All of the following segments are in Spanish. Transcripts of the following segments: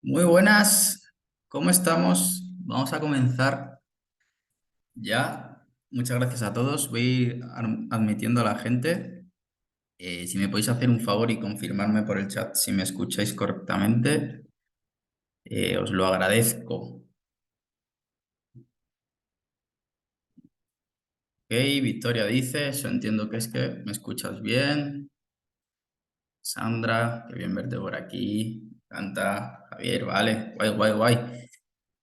Muy buenas, ¿cómo estamos? Vamos a comenzar ya. Muchas gracias a todos. Voy a ir admitiendo a la gente. Si me podéis hacer un favor y confirmarme por el chat si me escucháis correctamente, os lo agradezco. Ok, Victoria dice, eso entiendo que es que me escuchas bien. Sandra, qué bien verte por aquí. Canta, Javier, vale, guay, guay, guay.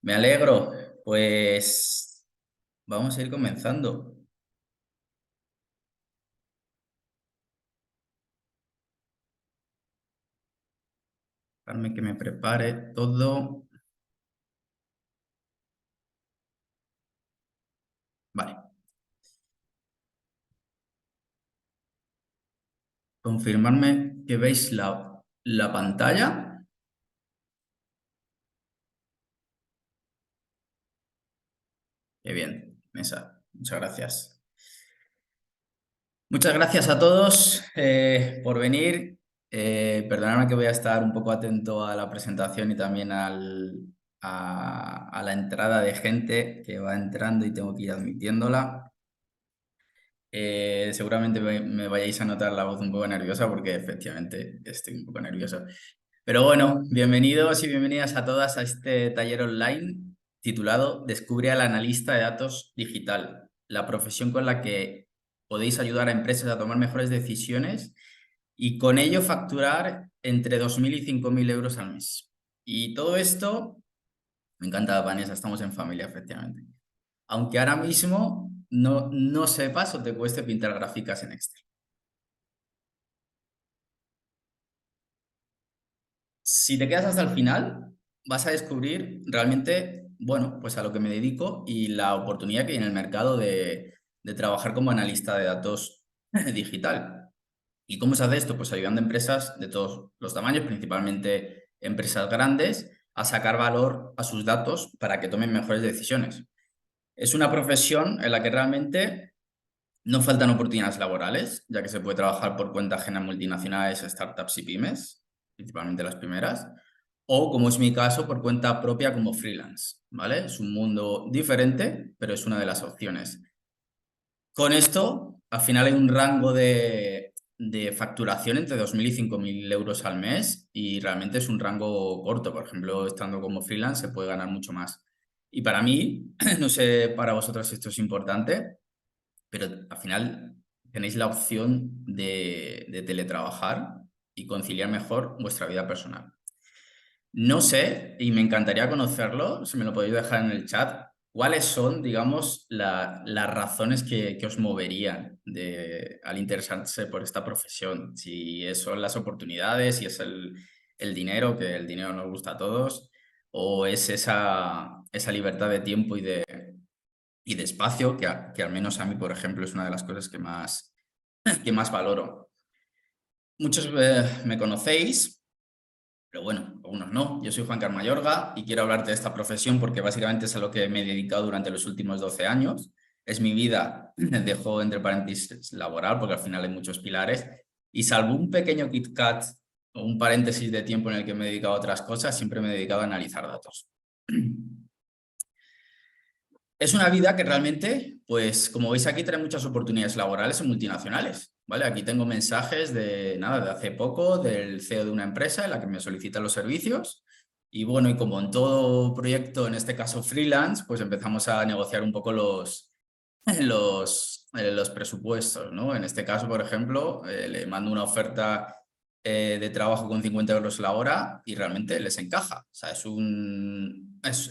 Me alegro. Pues vamos a ir comenzando. Dejarme que me prepare todo. Vale. Confirmarme que veis la pantalla. Qué bien, Mesa. Muchas gracias. Muchas gracias a todos por venir. Perdonadme que voy a estar un poco atento a la presentación y también a la entrada de gente que va entrando y tengo que ir admitiéndola. Seguramente me vayáis a notar la voz un poco nerviosa porque efectivamente estoy un poco nervioso. Pero bueno, bienvenidos y bienvenidas a todas a este taller online titulado Descubre al analista de datos digital, la profesión con la que podéis ayudar a empresas a tomar mejores decisiones y con ello facturar entre 2.000 y 5.000 euros al mes. Y todo esto, me encanta, Vanessa, estamos en familia, efectivamente. Aunque ahora mismo no sepas o te cueste pintar gráficas en Excel. Si te quedas hasta el final, vas a descubrir realmente, bueno, pues a lo que me dedico y la oportunidad que hay en el mercado de trabajar como analista de datos digital. ¿Y cómo se hace esto? Pues ayudando a empresas de todos los tamaños, principalmente empresas grandes, a sacar valor a sus datos para que tomen mejores decisiones. Es una profesión en la que realmente no faltan oportunidades laborales, ya que se puede trabajar por cuenta ajena en multinacionales, startups y pymes, principalmente las primeras, o como es mi caso, por cuenta propia como freelance, ¿vale? Es un mundo diferente, pero es una de las opciones. Con esto, al final hay un rango de facturación entre 2.000 y 5.000 euros al mes y realmente es un rango corto. Por ejemplo, estando como freelance se puede ganar mucho más. Y para mí, no sé para vosotros si esto es importante, pero al final tenéis la opción de teletrabajar y conciliar mejor vuestra vida personal. No sé, y me encantaría conocerlo, si me lo podéis dejar en el chat, cuáles son, digamos, las razones que os moverían al interesarse por esta profesión. Si son las oportunidades, si es el dinero, que el dinero nos gusta a todos, o es esa libertad de tiempo y de espacio, que al menos a mí, por ejemplo, es una de las cosas que más valoro. Muchos me conocéis, pero bueno, algunos no. Yo soy Juan Carlos Mayorga y quiero hablarte de esta profesión porque básicamente es a lo que me he dedicado durante los últimos 12 años. Es mi vida, dejo entre paréntesis laboral porque al final hay muchos pilares y salvo un pequeño KitKat o un paréntesis de tiempo en el que me he dedicado a otras cosas, siempre me he dedicado a analizar datos. Es una vida que realmente, pues como veis aquí, trae muchas oportunidades laborales en multinacionales, ¿vale? Aquí tengo mensajes de nada, de hace poco, del CEO de una empresa en la que me solicita los servicios. Y bueno, y como en todo proyecto, en este caso freelance, pues empezamos a negociar un poco los presupuestos, ¿no? En este caso, por ejemplo, le mando una oferta de trabajo con 50 euros la hora y realmente les encaja. O sea,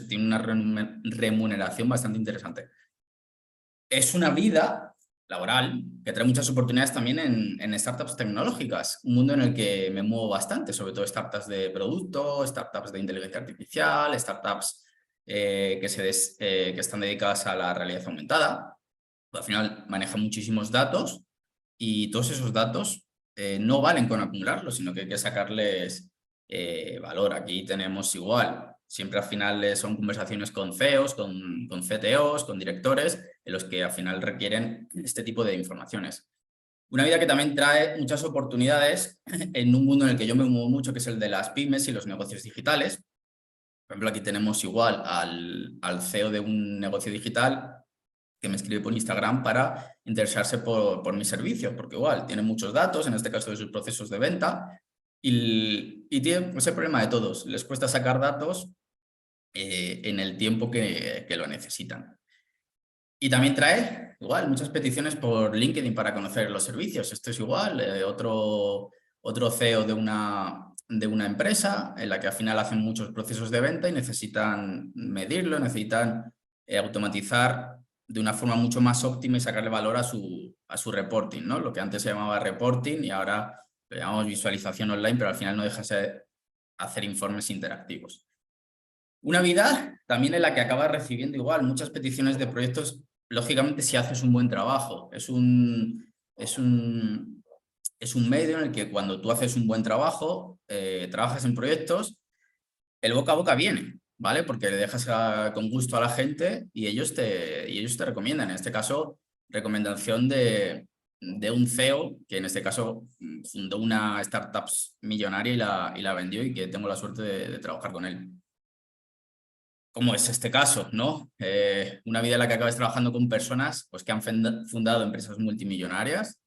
tiene una remuneración bastante interesante. Es una vida laboral que trae muchas oportunidades también en startups tecnológicas, un mundo en el que me muevo bastante, sobre todo startups de producto, startups de inteligencia artificial, startups que están dedicadas a la realidad aumentada. Al final manejan muchísimos datos y todos esos datos no valen con acumularlos, sino que hay que sacarles valor. Aquí tenemos igual, siempre al final son conversaciones con CEOs, con CTOs, con directores, en los que al final requieren este tipo de informaciones. Una vida que también trae muchas oportunidades en un mundo en el que yo me muevo mucho, que es el de las pymes y los negocios digitales. Por ejemplo, aquí tenemos igual al CEO de un negocio digital que me escribe por Instagram para interesarse por mis servicios, porque igual tiene muchos datos, en este caso de sus procesos de venta, y tiene ese problema de todos, les cuesta sacar datos en el tiempo que lo necesitan. Y también trae, igual, muchas peticiones por LinkedIn para conocer los servicios. Esto es igual, otro CEO de una empresa en la que al final hacen muchos procesos de venta y necesitan medirlo, necesitan automatizar de una forma mucho más óptima y sacarle valor a su reporting, ¿no? Lo que antes se llamaba reporting y ahora lo llamamos visualización online, pero al final no deja de ser hacer informes interactivos. Una vida también en la que acabas recibiendo igual muchas peticiones de proyectos, lógicamente si haces un buen trabajo. Es un medio en el que cuando tú haces un buen trabajo, trabajas en proyectos, el boca a boca viene, ¿vale? Porque le dejas con gusto a la gente y ellos te recomiendan. En este caso, recomendación de un CEO que en este caso fundó una startup millonaria y la vendió y que tengo la suerte de trabajar con él. Como es este caso, ¿no? Una vida en la que acabas trabajando con personas pues, que han fundado empresas multimillonarias.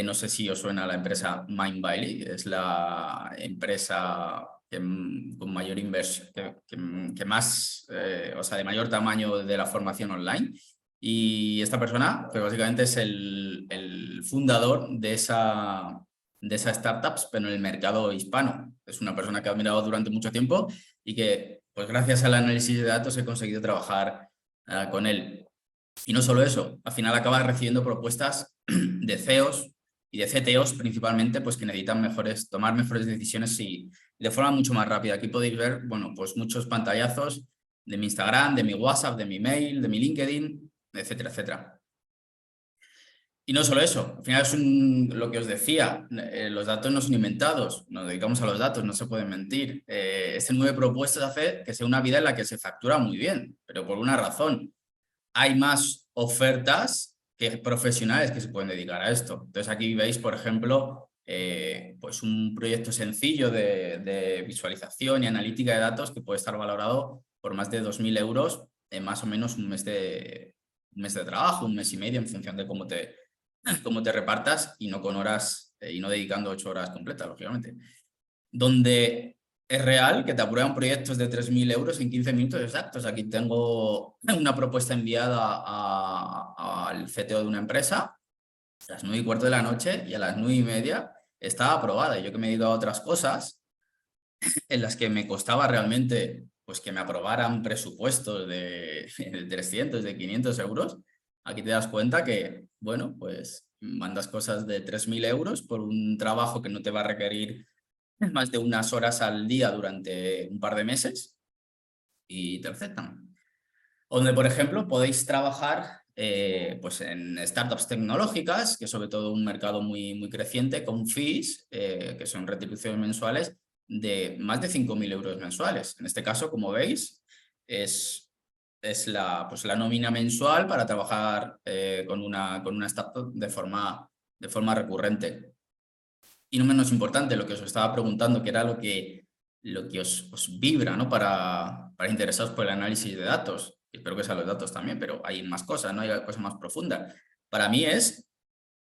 No sé si os suena la empresa Mindvalley, es la empresa con mayor inversión, que más, o sea, de mayor tamaño de la formación online. Y esta persona, pues básicamente es el fundador de esa startup, pero en el mercado hispano. Es una persona que he admirado durante mucho tiempo y que, pues gracias al análisis de datos, he conseguido trabajar con él. Y no solo eso, al final acabas recibiendo propuestas de CEOs y de CTOs principalmente, pues que necesitan tomar mejores decisiones y de forma mucho más rápida. Aquí podéis ver, bueno, pues muchos pantallazos de mi Instagram, de mi WhatsApp, de mi mail, de mi LinkedIn, etcétera, etcétera. Y no solo eso, al final es lo que os decía, los datos no son inventados, nos dedicamos a los datos, no se pueden mentir. Este 9 propuestas hace que sea una vida en la que se factura muy bien, pero por una razón. Hay más ofertas que profesionales que se pueden dedicar a esto. Entonces aquí veis, por ejemplo, pues un proyecto sencillo de visualización y analítica de datos que puede estar valorado por más de 2.000 euros en más o menos un mes de trabajo, un mes y medio, en función de cómo te repartas y no con horas y no dedicando 8 horas completas, lógicamente. Donde es real que te aprueban proyectos de 3.000 euros en 15 minutos exactos. Aquí tengo una propuesta enviada al CTO de una empresa a las 9:15 de la noche y a las 9:30 estaba aprobada. Y yo que me he dedicado a otras cosas en las que me costaba realmente pues que me aprobaran presupuestos de 300, de 500 euros, aquí te das cuenta que, bueno, pues mandas cosas de 3.000 euros por un trabajo que no te va a requerir más de unas horas al día durante un par de meses y te aceptan. Donde, por ejemplo, podéis trabajar pues en startups tecnológicas, que es sobre todo un mercado muy, muy creciente, con fees, que son retribuciones mensuales, de más de 5.000 euros mensuales. En este caso, como veis, es pues la nómina mensual para trabajar con una startup de forma recurrente. Y no menos importante, lo que os estaba preguntando, que era lo que os vibra, ¿no? Para interesaros por el análisis de datos. Espero que sean los datos también, pero hay más cosas, ¿no? Hay cosas más profundas. Para mí es,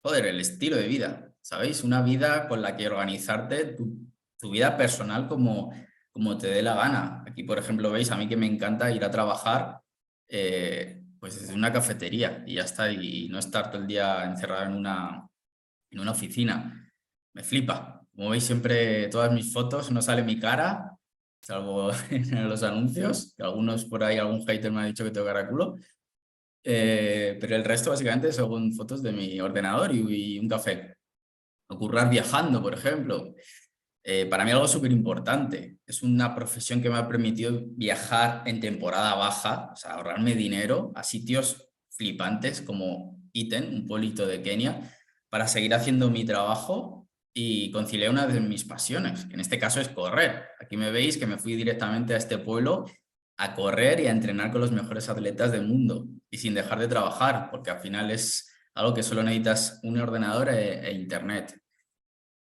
joder, el estilo de vida, ¿sabéis? Una vida con la que organizarte tu vida personal como te dé la gana. Aquí, por ejemplo, veis, a mí que me encanta ir a trabajar pues desde una cafetería y ya está, y no estar todo el día encerrado en una oficina. Me flipa. Como veis, siempre todas mis fotos no sale mi cara, salvo en los anuncios, que algunos por ahí, algún hater me ha dicho que tengo cara de culo. Pero el resto básicamente son fotos de mi ordenador y un café. O currar viajando, por ejemplo. Para mí algo súper importante. Es una profesión que me ha permitido viajar en temporada baja, o sea, ahorrarme dinero a sitios flipantes como Iten, un pueblito de Kenia, para seguir haciendo mi trabajo y conciliar una de mis pasiones, que en este caso es correr. Aquí me veis que me fui directamente a este pueblo a correr y a entrenar con los mejores atletas del mundo y sin dejar de trabajar, porque al final es algo que solo necesitas un ordenador e internet.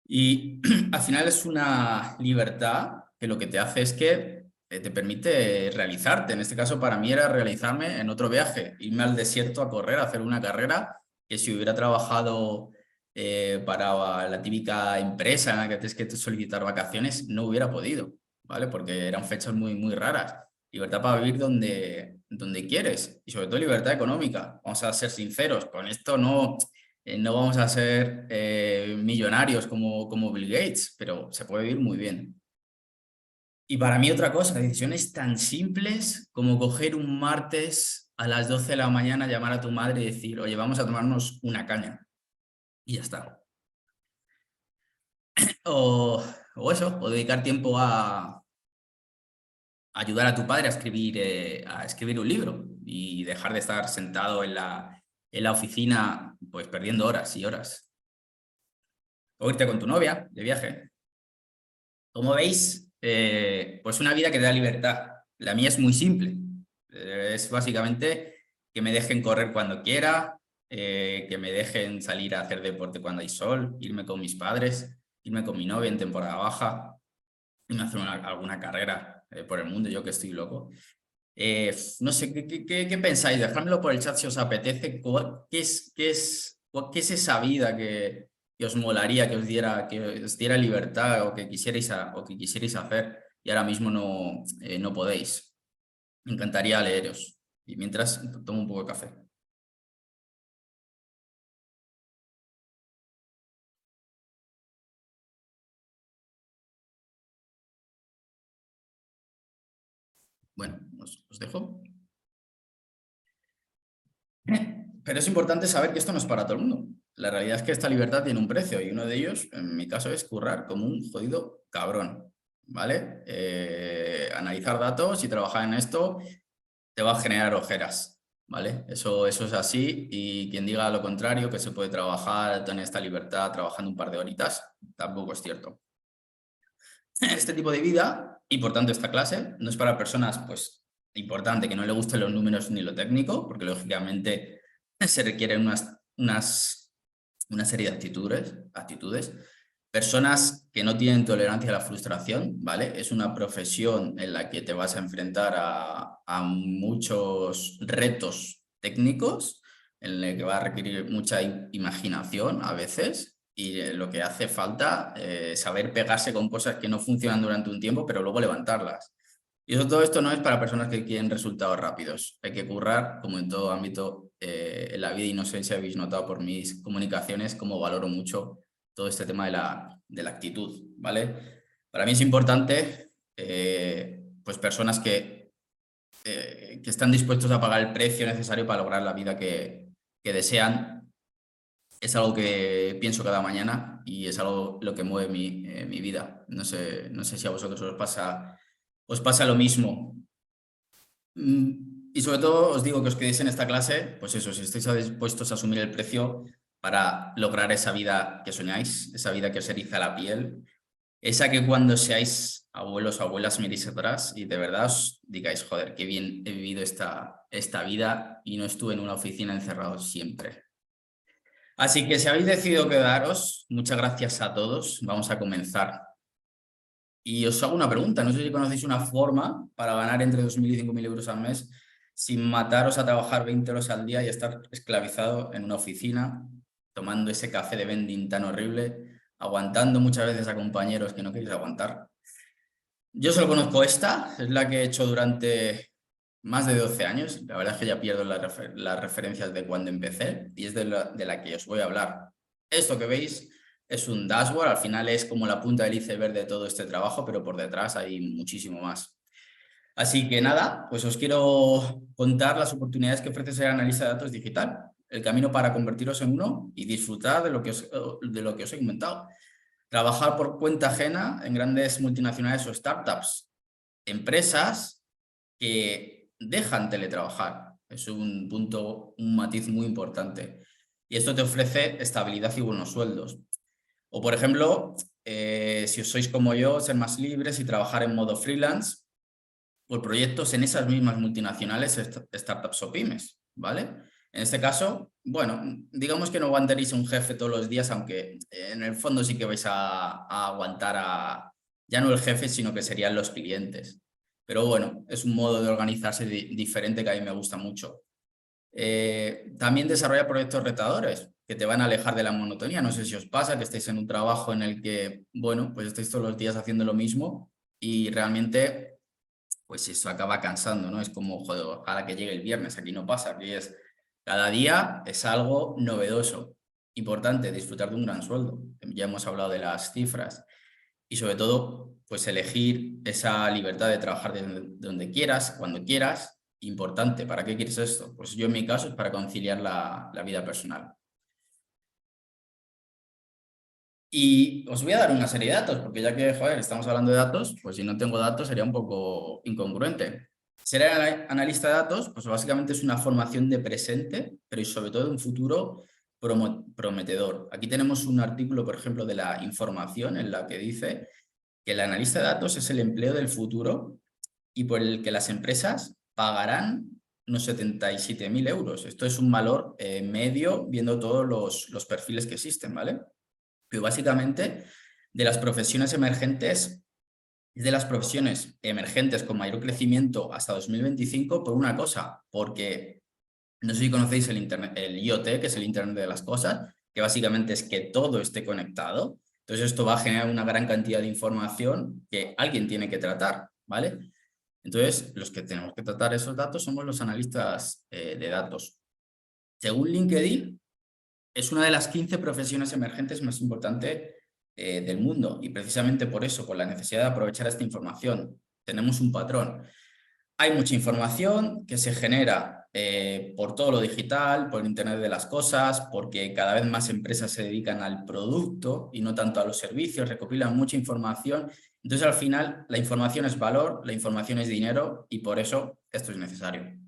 Y al final es una libertad que lo que te hace es que te permite realizarte. En este caso, para mí era realizarme en otro viaje, irme al desierto a correr, a hacer una carrera que si hubiera trabajado para la típica empresa en la que tienes que solicitar vacaciones, no hubiera podido, ¿vale? Porque eran fechas muy, muy raras. Libertad para vivir donde quieres y sobre todo libertad económica. Vamos a ser sinceros, con esto no vamos a ser millonarios como Bill Gates, pero se puede vivir muy bien. Y para mí otra cosa, decisiones tan simples como coger un martes a las 12 de la mañana, llamar a tu madre y decir, oye, vamos a tomarnos una caña. Y ya está. O eso, o dedicar tiempo a ayudar a tu padre a escribir un libro y dejar de estar sentado en la oficina, pues perdiendo horas y horas. O irte con tu novia de viaje. Como veis, pues una vida que te da libertad. La mía es muy simple. Es básicamente que me dejen correr cuando quiera, que me dejen salir a hacer deporte cuando hay sol, irme con mis padres, irme con mi novia en temporada baja, irme a hacer alguna carrera por el mundo, yo que estoy loco. No sé, ¿qué pensáis? Dejádmelo por el chat si os apetece. ¿Qué es esa vida que os molaría, que os diera libertad o que quisierais hacer y ahora mismo no podéis? Me encantaría leeros. Y mientras tomo un poco de café. Bueno, os dejo. Pero es importante saber que esto no es para todo el mundo. La realidad es que esta libertad tiene un precio y uno de ellos, en mi caso, es currar como un jodido cabrón, ¿vale? Analizar datos y trabajar en esto te va a generar ojeras, ¿vale? Eso es así y quien diga lo contrario, que se puede trabajar, tener esta libertad trabajando un par de horitas, tampoco es cierto. Este tipo de vida, y por tanto esta clase, no es para personas, pues, importante que no le gusten los números ni lo técnico, porque lógicamente se requieren una serie de actitudes. Personas que no tienen tolerancia a la frustración, ¿vale? Es una profesión en la que te vas a enfrentar a muchos retos técnicos, en el que va a requerir mucha imaginación a veces, y lo que hace falta es saber pegarse con cosas que no funcionan durante un tiempo, pero luego levantarlas. Y todo esto no es para personas que quieren resultados rápidos. Hay que currar, como en todo ámbito en la vida, y no sé si habéis notado por mis comunicaciones cómo valoro mucho todo este tema de la actitud, ¿vale? Para mí es importante, pues personas que están dispuestos a pagar el precio necesario para lograr la vida que desean. Es algo que pienso cada mañana y es algo lo que mueve mi vida. No sé si a vosotros os pasa lo mismo. Y sobre todo os digo que os quedéis en esta clase, pues eso, si estáis dispuestos a asumir el precio para lograr esa vida que soñáis, esa vida que os eriza la piel, esa que cuando seáis abuelos o abuelas miréis atrás y de verdad os digáis, joder, qué bien he vivido esta vida y no estuve en una oficina encerrado siempre. Así que si habéis decidido quedaros, muchas gracias a todos. Vamos a comenzar. Y os hago una pregunta, no sé si conocéis una forma para ganar entre 2.000 y 5.000 euros al mes sin mataros a trabajar 20 horas al día y estar esclavizado en una oficina, tomando ese café de vending tan horrible, aguantando muchas veces a compañeros que no queréis aguantar. Yo solo conozco esta, es la que he hecho durante más de 12 años. La verdad es que ya pierdo las referencias de cuando empecé y es de la que os voy a hablar. Esto que veis es un dashboard, al final es como la punta del iceberg de todo este trabajo, pero por detrás hay muchísimo más. Así que nada, pues os quiero contar las oportunidades que ofrece ser analista de datos digital, el camino para convertiros en uno y disfrutar de lo que os he comentado. Trabajar por cuenta ajena en grandes multinacionales o startups, empresas que dejan teletrabajar. Es un punto, un matiz muy importante. Y esto te ofrece estabilidad y buenos sueldos. O, por ejemplo, si os sois como yo, ser más libres y trabajar en modo freelance por proyectos en esas mismas multinacionales, startups o pymes, ¿vale? En este caso, bueno, digamos que no aguantaréis a un jefe todos los días, aunque en el fondo sí que vais a aguantar ya no el jefe, sino que serían los clientes. Pero bueno, es un modo de organizarse diferente que a mí me gusta mucho. También desarrolla proyectos retadores que te van a alejar de la monotonía. No sé si os pasa que estáis en un trabajo en el que, bueno, pues estáis todos los días haciendo lo mismo y realmente, pues eso acaba cansando, ¿no? Es como, joder, ojalá que llegue el viernes, aquí no pasa, aquí es cada día es algo novedoso. Importante, disfrutar de un gran sueldo. Ya hemos hablado de las cifras. Y sobre todo, pues elegir esa libertad de trabajar de donde quieras, cuando quieras. Importante, ¿para qué quieres esto? Pues yo en mi caso es para conciliar la vida personal. Y os voy a dar una serie de datos, porque ya que, joder, estamos hablando de datos, pues si no tengo datos sería un poco incongruente. Ser analista de datos, pues básicamente es una formación de presente, pero y sobre todo de un futuro prometedor. Aquí tenemos un artículo, por ejemplo, de la Información, en la que dice que el analista de datos es el empleo del futuro y por el que las empresas pagarán unos 77.000 euros. Esto es un valor medio viendo todos los perfiles que existen, ¿vale? Pero básicamente de las profesiones emergentes, es de las profesiones emergentes con mayor crecimiento hasta 2025 por una cosa, porque no sé si conocéis el IoT, que es el Internet de las Cosas, que básicamente es que todo esté conectado. Entonces esto va a generar una gran cantidad de información que alguien tiene que tratar, ¿vale? Entonces los que tenemos que tratar esos datos somos los analistas de datos. Según LinkedIn, es una de las 15 profesiones emergentes más importantes del mundo y precisamente por eso, por la necesidad de aprovechar esta información, tenemos un patrón. Hay mucha información que se genera por todo lo digital, por Internet de las cosas, porque cada vez más empresas se dedican al producto y no tanto a los servicios, recopilan mucha información. Entonces, al final, la información es valor, la información es dinero y por eso esto es necesario.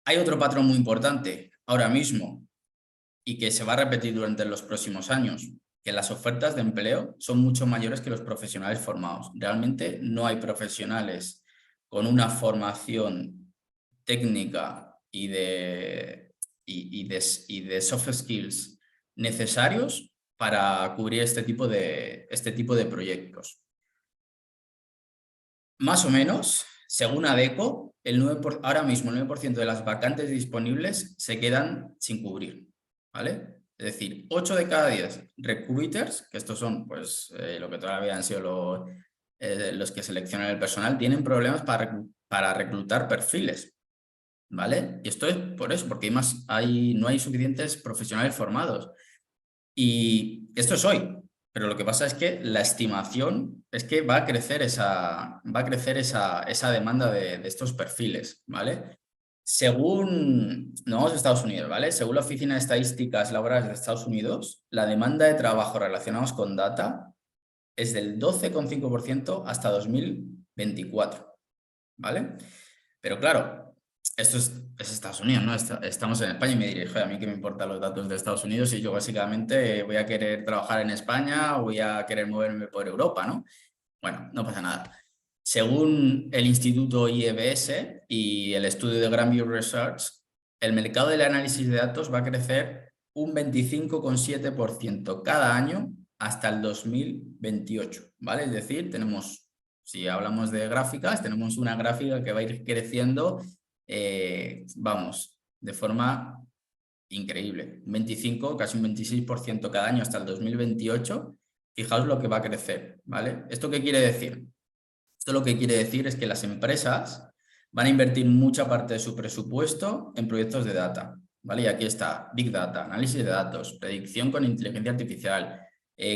Hay otro patrón muy importante ahora mismo y que se va a repetir durante los próximos años, que las ofertas de empleo son mucho mayores que los profesionales formados. Realmente no hay profesionales con una formación técnica y de soft skills necesarios para cubrir este tipo de proyectos. Más o menos, según ADECO, ahora mismo el 9% de las vacantes disponibles se quedan sin cubrir, ¿vale? Es decir, 8 de cada 10 recruiters, que estos son pues, lo que todavía han sido los que seleccionan el personal, tienen problemas para reclutar perfiles, ¿vale? Y esto es por eso, porque no hay suficientes profesionales formados. Y esto es hoy, pero lo que pasa es que la estimación es que va a crecer esa demanda de estos perfiles, ¿vale? Según, no vamos a Estados Unidos, ¿vale? Según la Oficina de Estadísticas Laborales de Estados Unidos, la demanda de trabajo relacionados con data es del 12,5% hasta 2024, ¿vale? Pero claro, esto es Estados Unidos, ¿no? Estamos en España y me diré, joder, a mí qué me importan los datos de Estados Unidos y yo básicamente voy a querer trabajar en España o voy a querer moverme por Europa, ¿no? Bueno, no pasa nada. Según el Instituto IEBS y el estudio de Grandview Research, el mercado del análisis de datos va a crecer un 25,7% cada año hasta el 2028, ¿vale? Es decir, si hablamos de gráficas, tenemos una gráfica que va a ir creciendo, vamos, de forma increíble. 25, casi un 26% cada año hasta el 2028. Fijaos lo que va a crecer, ¿vale? ¿Esto qué quiere decir? Esto lo que quiere decir es que las empresas van a invertir mucha parte de su presupuesto en proyectos de data, ¿vale? Y aquí está Big Data, análisis de datos, predicción con inteligencia artificial,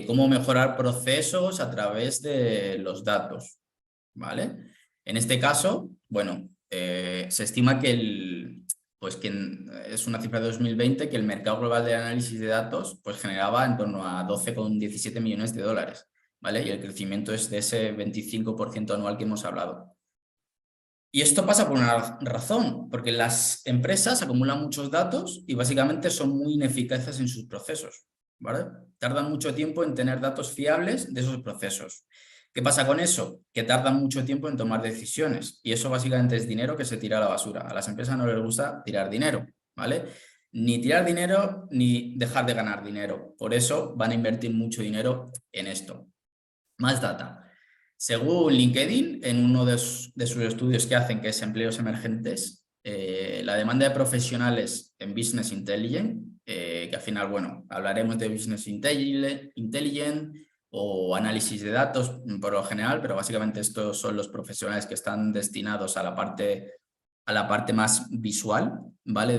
cómo mejorar procesos a través de los datos, ¿vale? En este caso, bueno, se estima que es una cifra de 2020 que el mercado global de análisis de datos pues generaba en torno a 12,17 millones de dólares, ¿vale? Y el crecimiento es de ese 25% anual que hemos hablado. Y esto pasa por una razón, porque las empresas acumulan muchos datos y básicamente son muy ineficaces en sus procesos, ¿vale? Tardan mucho tiempo en tener datos fiables de esos procesos. ¿Qué pasa con eso? Que tardan mucho tiempo en tomar decisiones y eso básicamente es dinero que se tira a la basura. A las empresas no les gusta tirar dinero, ¿vale? Ni tirar dinero ni dejar de ganar dinero. Por eso van a invertir mucho dinero en esto. Más data. Según LinkedIn, en uno de sus estudios que hacen, que es empleos emergentes, la demanda de profesionales en Business Intelligence, que al final, bueno, hablaremos de Business Intelligence o análisis de datos por lo general, pero básicamente estos son los profesionales que están destinados a la parte más visual, ¿vale?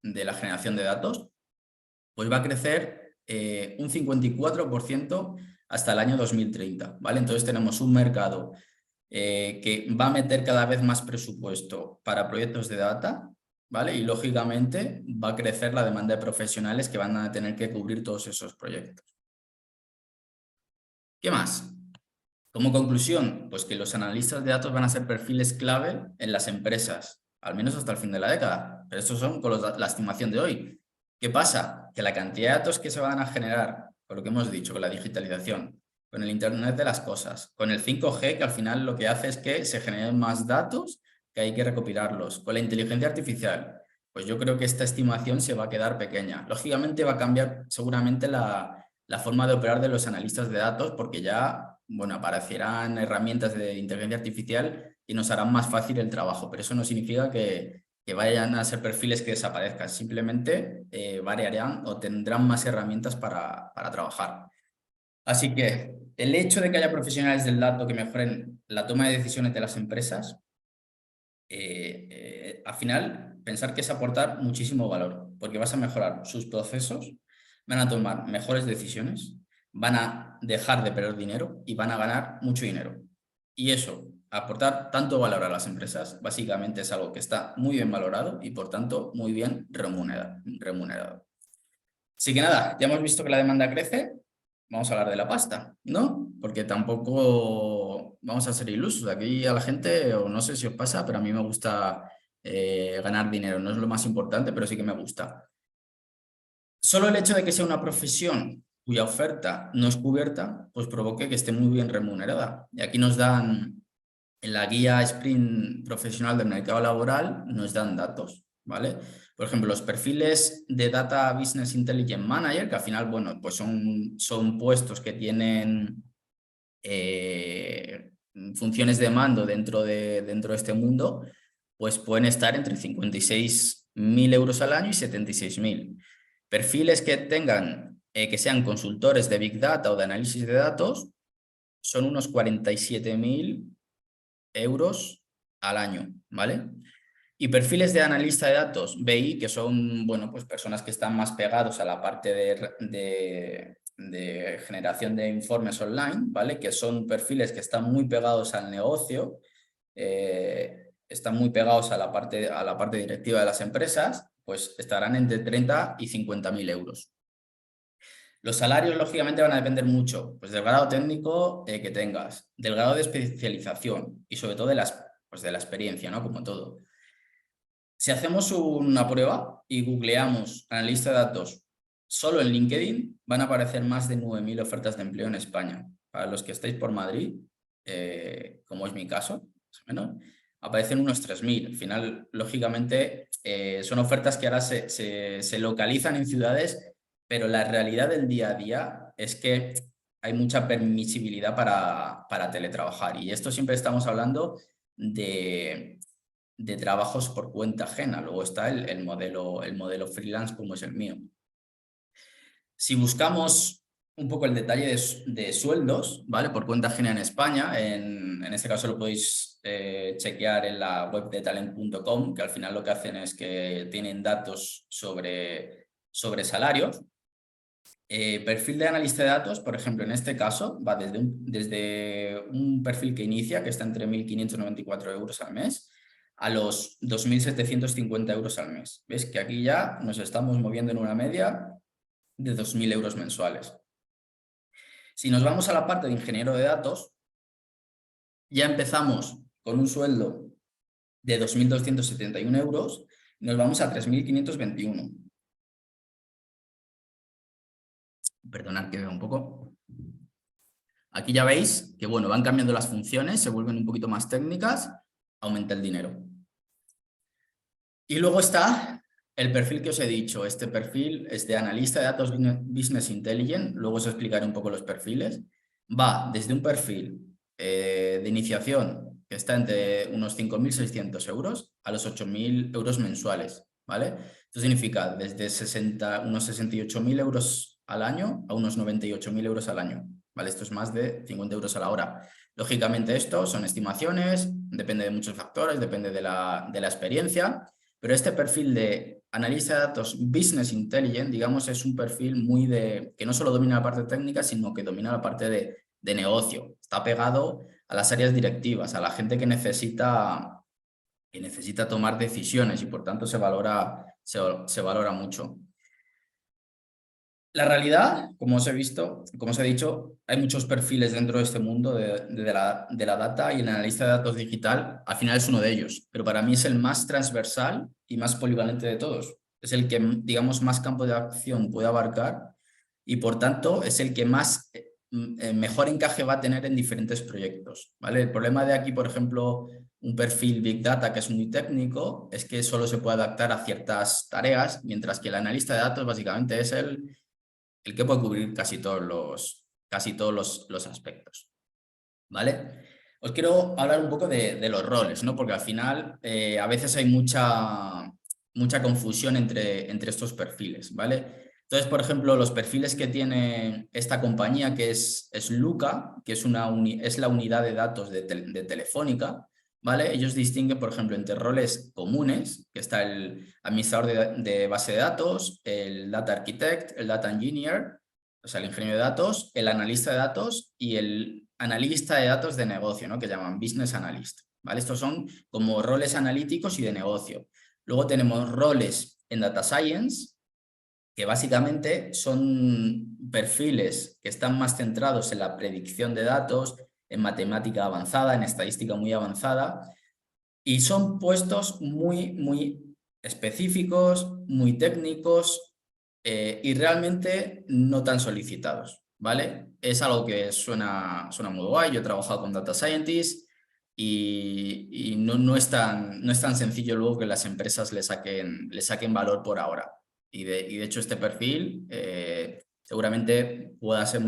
De la generación de datos, pues va a crecer un 54% hasta el año 2030, ¿vale? Entonces tenemos un mercado que va a meter cada vez más presupuesto para proyectos de data, ¿vale? Y lógicamente va a crecer la demanda de profesionales que van a tener que cubrir todos esos proyectos. ¿Qué más? Como conclusión, pues que los analistas de datos van a ser perfiles clave en las empresas, al menos hasta el fin de la década. Pero estos son con la estimación de hoy. ¿Qué pasa? Que la cantidad de datos que se van a generar, con lo que hemos dicho, con la digitalización, con el Internet de las cosas, con el 5G, que al final lo que hace es que se generen más datos que hay que recopilarlos, con la inteligencia artificial, pues yo creo que esta estimación se va a quedar pequeña. Lógicamente va a cambiar seguramente la forma de operar de los analistas de datos, porque ya, bueno, aparecerán herramientas de inteligencia artificial y nos harán más fácil el trabajo, pero eso no significa que vayan a ser perfiles que desaparezcan, simplemente variarán o tendrán más herramientas para trabajar. Así que el hecho de que haya profesionales del dato que mejoren la toma de decisiones de las empresas, al final, pensar que es aportar muchísimo valor, porque vas a mejorar sus procesos, van a tomar mejores decisiones, van a dejar de perder dinero y van a ganar mucho dinero. Y eso, aportar tanto valor a las empresas, básicamente es algo que está muy bien valorado y por tanto muy bien remunerado. Así que nada, ya hemos visto que la demanda crece, vamos a hablar de la pasta, ¿no? Porque tampoco vamos a ser ilusos. Aquí a la gente, o no sé si os pasa, pero a mí me gusta ganar dinero. No es lo más importante, pero sí que me gusta. Solo el hecho de que sea una profesión cuya oferta no es cubierta, pues provoque que esté muy bien remunerada. Y aquí nos dan, en la guía Sprint Profesional del Mercado Laboral, nos dan datos, ¿vale? Por ejemplo, los perfiles de Data Business Intelligence Manager, que al final, bueno, pues son puestos que tienen funciones de mando dentro de este mundo, pues pueden estar entre 56.000 euros al año y 76.000. Perfiles que tengan, que sean consultores de Big Data o de análisis de datos, son unos 47.000 euros al año, ¿vale? Y perfiles de analista de datos, BI, que son, bueno, pues personas que están más pegados a la parte de generación de informes online, ¿vale? Que son perfiles que están muy pegados al negocio, están muy pegados a la parte directiva de las empresas, pues estarán entre 30 y 50.000 euros. Los salarios, lógicamente, van a depender mucho pues, del grado técnico que tengas, del grado de especialización y sobre todo de la experiencia, ¿no? Como todo. Si hacemos una prueba y googleamos analista de datos solo en LinkedIn, van a aparecer más de 9.000 ofertas de empleo en España. Para los que estáis por Madrid, como es mi caso, más o menos, aparecen unos 3.000. Al final, lógicamente, son ofertas que ahora se localizan en ciudades, pero la realidad del día a día es que hay mucha permisibilidad para teletrabajar. Y esto siempre estamos hablando de trabajos por cuenta ajena. Luego está el modelo freelance como es el mío. Si buscamos un poco el detalle de sueldos, ¿vale? Por cuenta ajena en España, en este caso lo podéis chequear en la web de talent.com, que al final lo que hacen es que tienen datos sobre salarios. Perfil de analista de datos, por ejemplo, en este caso, va desde un perfil que inicia, que está entre 1.594 euros al mes, a los 2.750 euros al mes. ¿Ves? Que aquí ya nos estamos moviendo en una media de 2.000 euros mensuales. Si nos vamos a la parte de ingeniero de datos, ya empezamos con un sueldo de 2.271 euros y nos vamos a 3.521. Perdonad que veo un poco. Aquí ya veis que bueno, van cambiando las funciones, se vuelven un poquito más técnicas, aumenta el dinero. Y luego está el perfil que os he dicho. Este perfil es de analista de datos Business Intelligence. Luego os explicaré un poco los perfiles. Va desde un perfil de iniciación, que está entre unos 5.600 euros a los 8.000 euros mensuales, ¿vale? Esto significa desde unos 68.000 euros al año a unos 98.000 euros al año, ¿vale? Esto es más de 50 euros a la hora. Lógicamente esto son estimaciones, depende de muchos factores, depende de la experiencia, pero este perfil de analista de datos Business Intelligent, digamos, es un perfil muy que no solo domina la parte técnica, sino que domina la parte de negocio. Está pegado a las áreas directivas, a la gente que necesita tomar decisiones y por tanto se valora mucho. La realidad, como os he dicho, hay muchos perfiles dentro de este mundo de la data, y el analista de datos digital al final es uno de ellos, pero para mí es el más transversal y más polivalente de todos. Es el que, digamos, más campo de acción puede abarcar y por tanto es el que más mejor encaje va a tener en diferentes proyectos, ¿vale? El problema de aquí, por ejemplo, un perfil Big Data que es muy técnico, es que solo se puede adaptar a ciertas tareas, mientras que el analista de datos básicamente es el que puede cubrir casi todos los aspectos, ¿vale? Os quiero hablar un poco de los roles, ¿no? Porque al final a veces hay mucha confusión entre estos perfiles, ¿vale? Entonces, por ejemplo, los perfiles que tiene esta compañía, que es Luca, que es la unidad de datos de Telefónica, ¿vale? Ellos distinguen, por ejemplo, entre roles comunes, que está el administrador de base de datos, el data architect, el data engineer, o sea, el ingeniero de datos, el analista de datos y el analista de datos de negocio, ¿no? Que llaman business analyst, ¿vale? Estos son como roles analíticos y de negocio. Luego tenemos roles en data science, que básicamente son perfiles que están más centrados en la predicción de datos, en matemática avanzada, en estadística muy avanzada, y son puestos muy específicos, muy técnicos y realmente no tan solicitados, ¿vale? Es algo que suena muy guay. Yo he trabajado con data scientists y no es tan sencillo luego que las empresas le saquen valor por ahora. Y de hecho este perfil seguramente pueda ser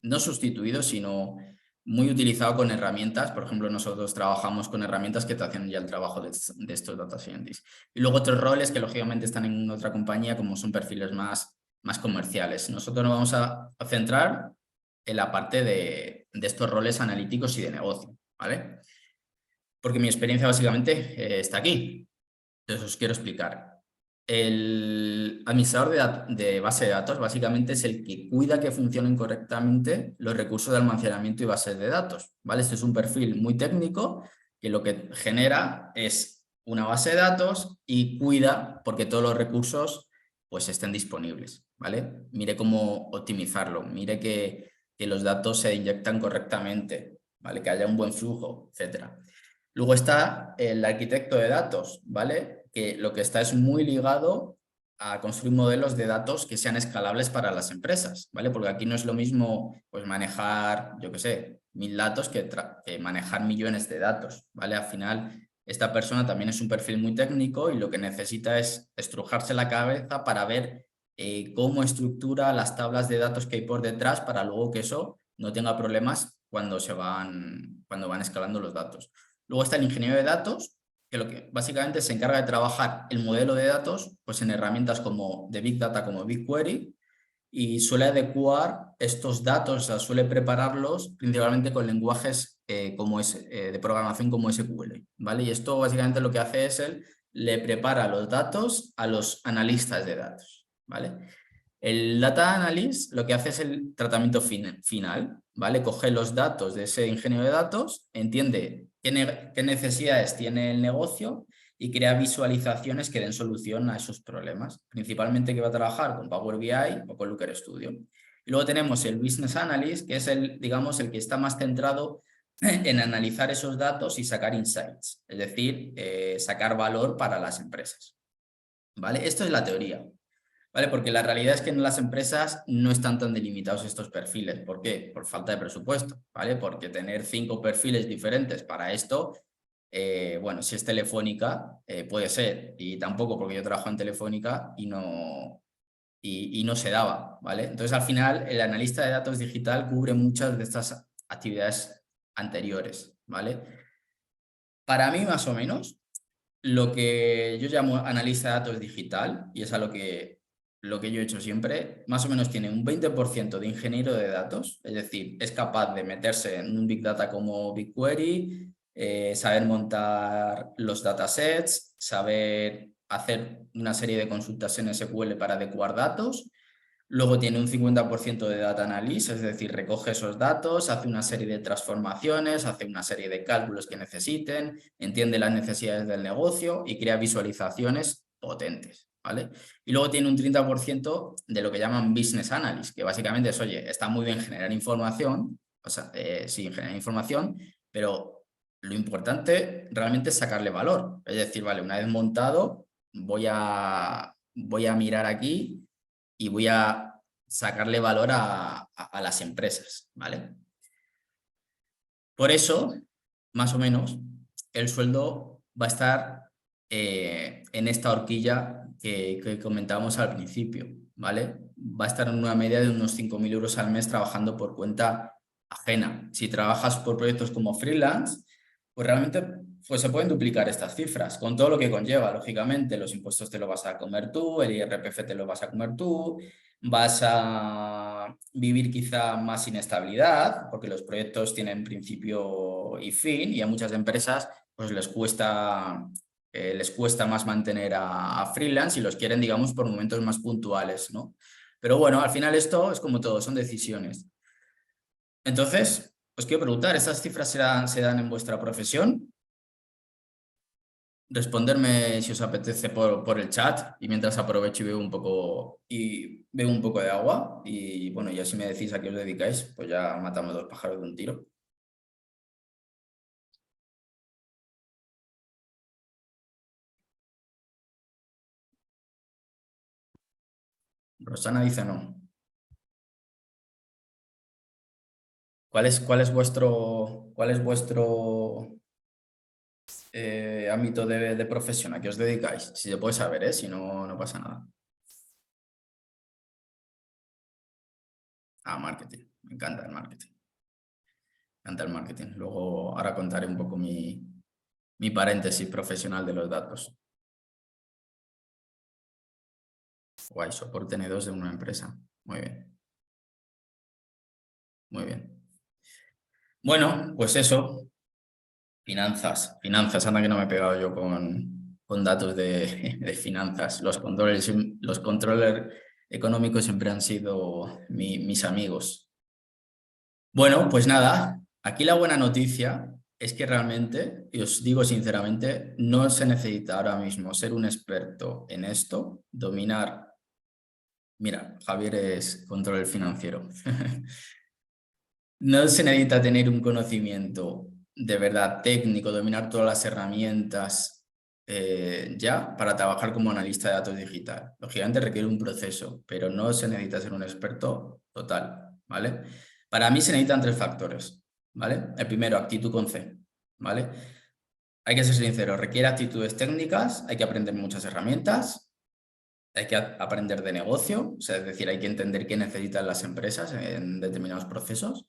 no sustituido, sino muy utilizado con herramientas. Por ejemplo, nosotros trabajamos con herramientas que te hacen ya el trabajo de estos data scientists. Y luego otros roles que lógicamente están en otra compañía, como son perfiles más comerciales. Nosotros nos vamos a centrar en la parte de estos roles analíticos y de negocio, ¿vale? Porque mi experiencia básicamente está aquí. Entonces os quiero explicar. El administrador de base de datos básicamente es el que cuida que funcionen correctamente los recursos de almacenamiento y bases de datos, ¿vale? Este es un perfil muy técnico que lo que genera es una base de datos y cuida porque todos los recursos pues estén disponibles, ¿vale? Mire cómo optimizarlo, mire que los datos se inyectan correctamente, ¿vale? Que haya un buen flujo, etcétera. Luego está el arquitecto de datos, ¿vale? Que lo que está es muy ligado a construir modelos de datos que sean escalables para las empresas, ¿vale? Porque aquí no es lo mismo pues manejar, yo qué sé, 1.000 datos que manejar millones de datos, ¿vale? Al final, esta persona también es un perfil muy técnico y lo que necesita es estrujarse la cabeza para ver cómo estructura las tablas de datos que hay por detrás para luego que eso no tenga problemas cuando van escalando los datos. Luego está el ingeniero de datos, que básicamente se encarga de trabajar el modelo de datos pues en herramientas como de Big Data, como BigQuery, y suele adecuar estos datos, o sea, suele prepararlos principalmente con lenguajes de programación como SQL, ¿vale? Y esto básicamente lo que hace es le prepara los datos a los analistas de datos, ¿vale? El Data Analyst lo que hace es el tratamiento final, ¿vale? Coge los datos de ese ingeniero de datos, entiende qué necesidades tiene el negocio y crea visualizaciones que den solución a esos problemas. Principalmente que va a trabajar con Power BI o con Looker Studio. Y luego tenemos el Business Analyst, que es digamos, el que está más centrado en analizar esos datos y sacar insights, es decir, sacar valor para las empresas, ¿vale? Esto es la teoría. ¿Vale? Porque la realidad es que en las empresas no están tan delimitados estos perfiles. ¿Por qué? Por falta de presupuesto, ¿vale? Porque tener 5 perfiles diferentes para esto, bueno, si es Telefónica, puede ser, y tampoco porque yo trabajo en Telefónica y no se daba, ¿vale? Entonces, al final, el analista de datos digital cubre muchas de estas actividades anteriores, ¿vale? Para mí, más o menos, lo que yo llamo analista de datos digital, y es a lo que yo he hecho siempre, más o menos tiene un 20% de ingeniero de datos, es decir, es capaz de meterse en un Big Data como BigQuery, saber montar los datasets, saber hacer una serie de consultas en SQL para adecuar datos. Luego tiene un 50% de data analysis, es decir, recoge esos datos, hace una serie de transformaciones, hace una serie de cálculos que necesiten, entiende las necesidades del negocio y crea visualizaciones potentes, ¿vale? Y luego tiene un 30% de lo que llaman business analysis, que básicamente es, oye, está muy bien generar información, o sea, sí, generar información, pero lo importante realmente es sacarle valor. Es decir, vale, una vez montado, voy a mirar aquí y voy a sacarle valor a las empresas, ¿vale? Por eso, más o menos, el sueldo va a estar en esta horquilla que comentábamos al principio, ¿vale? Va a estar en una media de unos 5.000 euros al mes trabajando por cuenta ajena. Si trabajas por proyectos como freelance, pues realmente pues se pueden duplicar estas cifras, con todo lo que conlleva, lógicamente. Los impuestos te lo vas a comer tú, el IRPF te lo vas a comer tú, vas a vivir quizá más inestabilidad, porque los proyectos tienen principio y fin, y a muchas empresas pues les cuesta más mantener a freelance y los quieren, digamos, por momentos más puntuales, ¿no? Pero bueno, al final esto es como todo, son decisiones. Entonces, os quiero preguntar, ¿estas cifras se dan en vuestra profesión? Responderme si os apetece por el chat y mientras aprovecho y bebo un poco de agua y bueno, ya si me decís a qué os dedicáis, pues ya matamos dos pájaros de un tiro. Rosana dice no. Cuál es vuestro ámbito de profesión? ¿A qué os dedicáis? Si se puede saber, ¿eh? Si no, no pasa nada. Ah, marketing. Me encanta el marketing. Me encanta el marketing. Luego, ahora contaré un poco mi paréntesis profesional de los datos. Guay, soporte N2 de una empresa. Muy bien. Muy bien. Bueno, pues eso. Finanzas. Anda que no me he pegado yo con datos de finanzas. Los controllers económicos siempre han sido mis amigos. Bueno, pues nada, aquí la buena noticia es que realmente, y os digo sinceramente, no se necesita ahora mismo ser un experto en esto, dominar. Mira, Javier es control financiero. No se necesita tener un conocimiento de verdad técnico, dominar todas las herramientas ya para trabajar como analista de datos digital. Lógicamente requiere un proceso, pero no se necesita ser un experto total, ¿vale? Para mí se necesitan tres factores, ¿vale? El primero, actitud con C, ¿vale? Hay que ser sincero, requiere actitudes técnicas, hay que aprender muchas herramientas, hay que aprender de negocio, o sea, es decir, hay que entender qué necesitan las empresas en determinados procesos.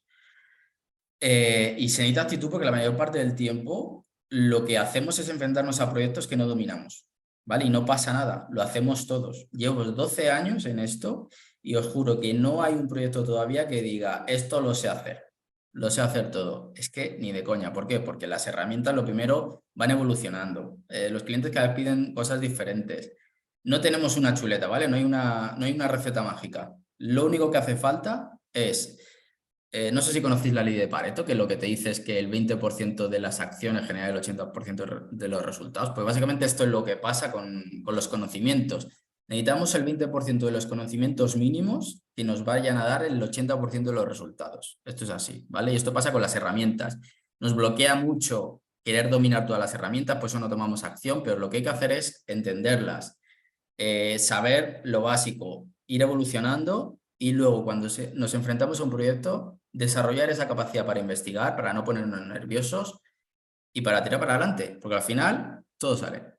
Y se necesita actitud porque la mayor parte del tiempo lo que hacemos es enfrentarnos a proyectos que no dominamos, ¿vale? Y no pasa nada, lo hacemos todos. Llevo 12 años en esto y os juro que no hay un proyecto todavía que diga, esto lo sé hacer, lo sé hacer todo. Es que ni de coña. ¿Por qué? Porque las herramientas, lo primero, van evolucionando. Los clientes cada vez piden cosas diferentes. No tenemos una chuleta, ¿vale? No hay una receta mágica. Lo único que hace falta es no sé si conocéis la ley de Pareto, que lo que te dice es que el 20% de las acciones genera el 80% de los resultados. Pues básicamente esto es lo que pasa con los conocimientos. Necesitamos el 20% de los conocimientos mínimos que nos vayan a dar el 80% de los resultados. Esto es así, ¿vale? Y esto pasa con las herramientas. Nos bloquea mucho querer dominar todas las herramientas, por eso no tomamos acción, pero lo que hay que hacer es entenderlas, saber lo básico, ir evolucionando y luego cuando nos enfrentamos a un proyecto, desarrollar esa capacidad para investigar, para no ponernos nerviosos y para tirar para adelante, porque al final todo sale.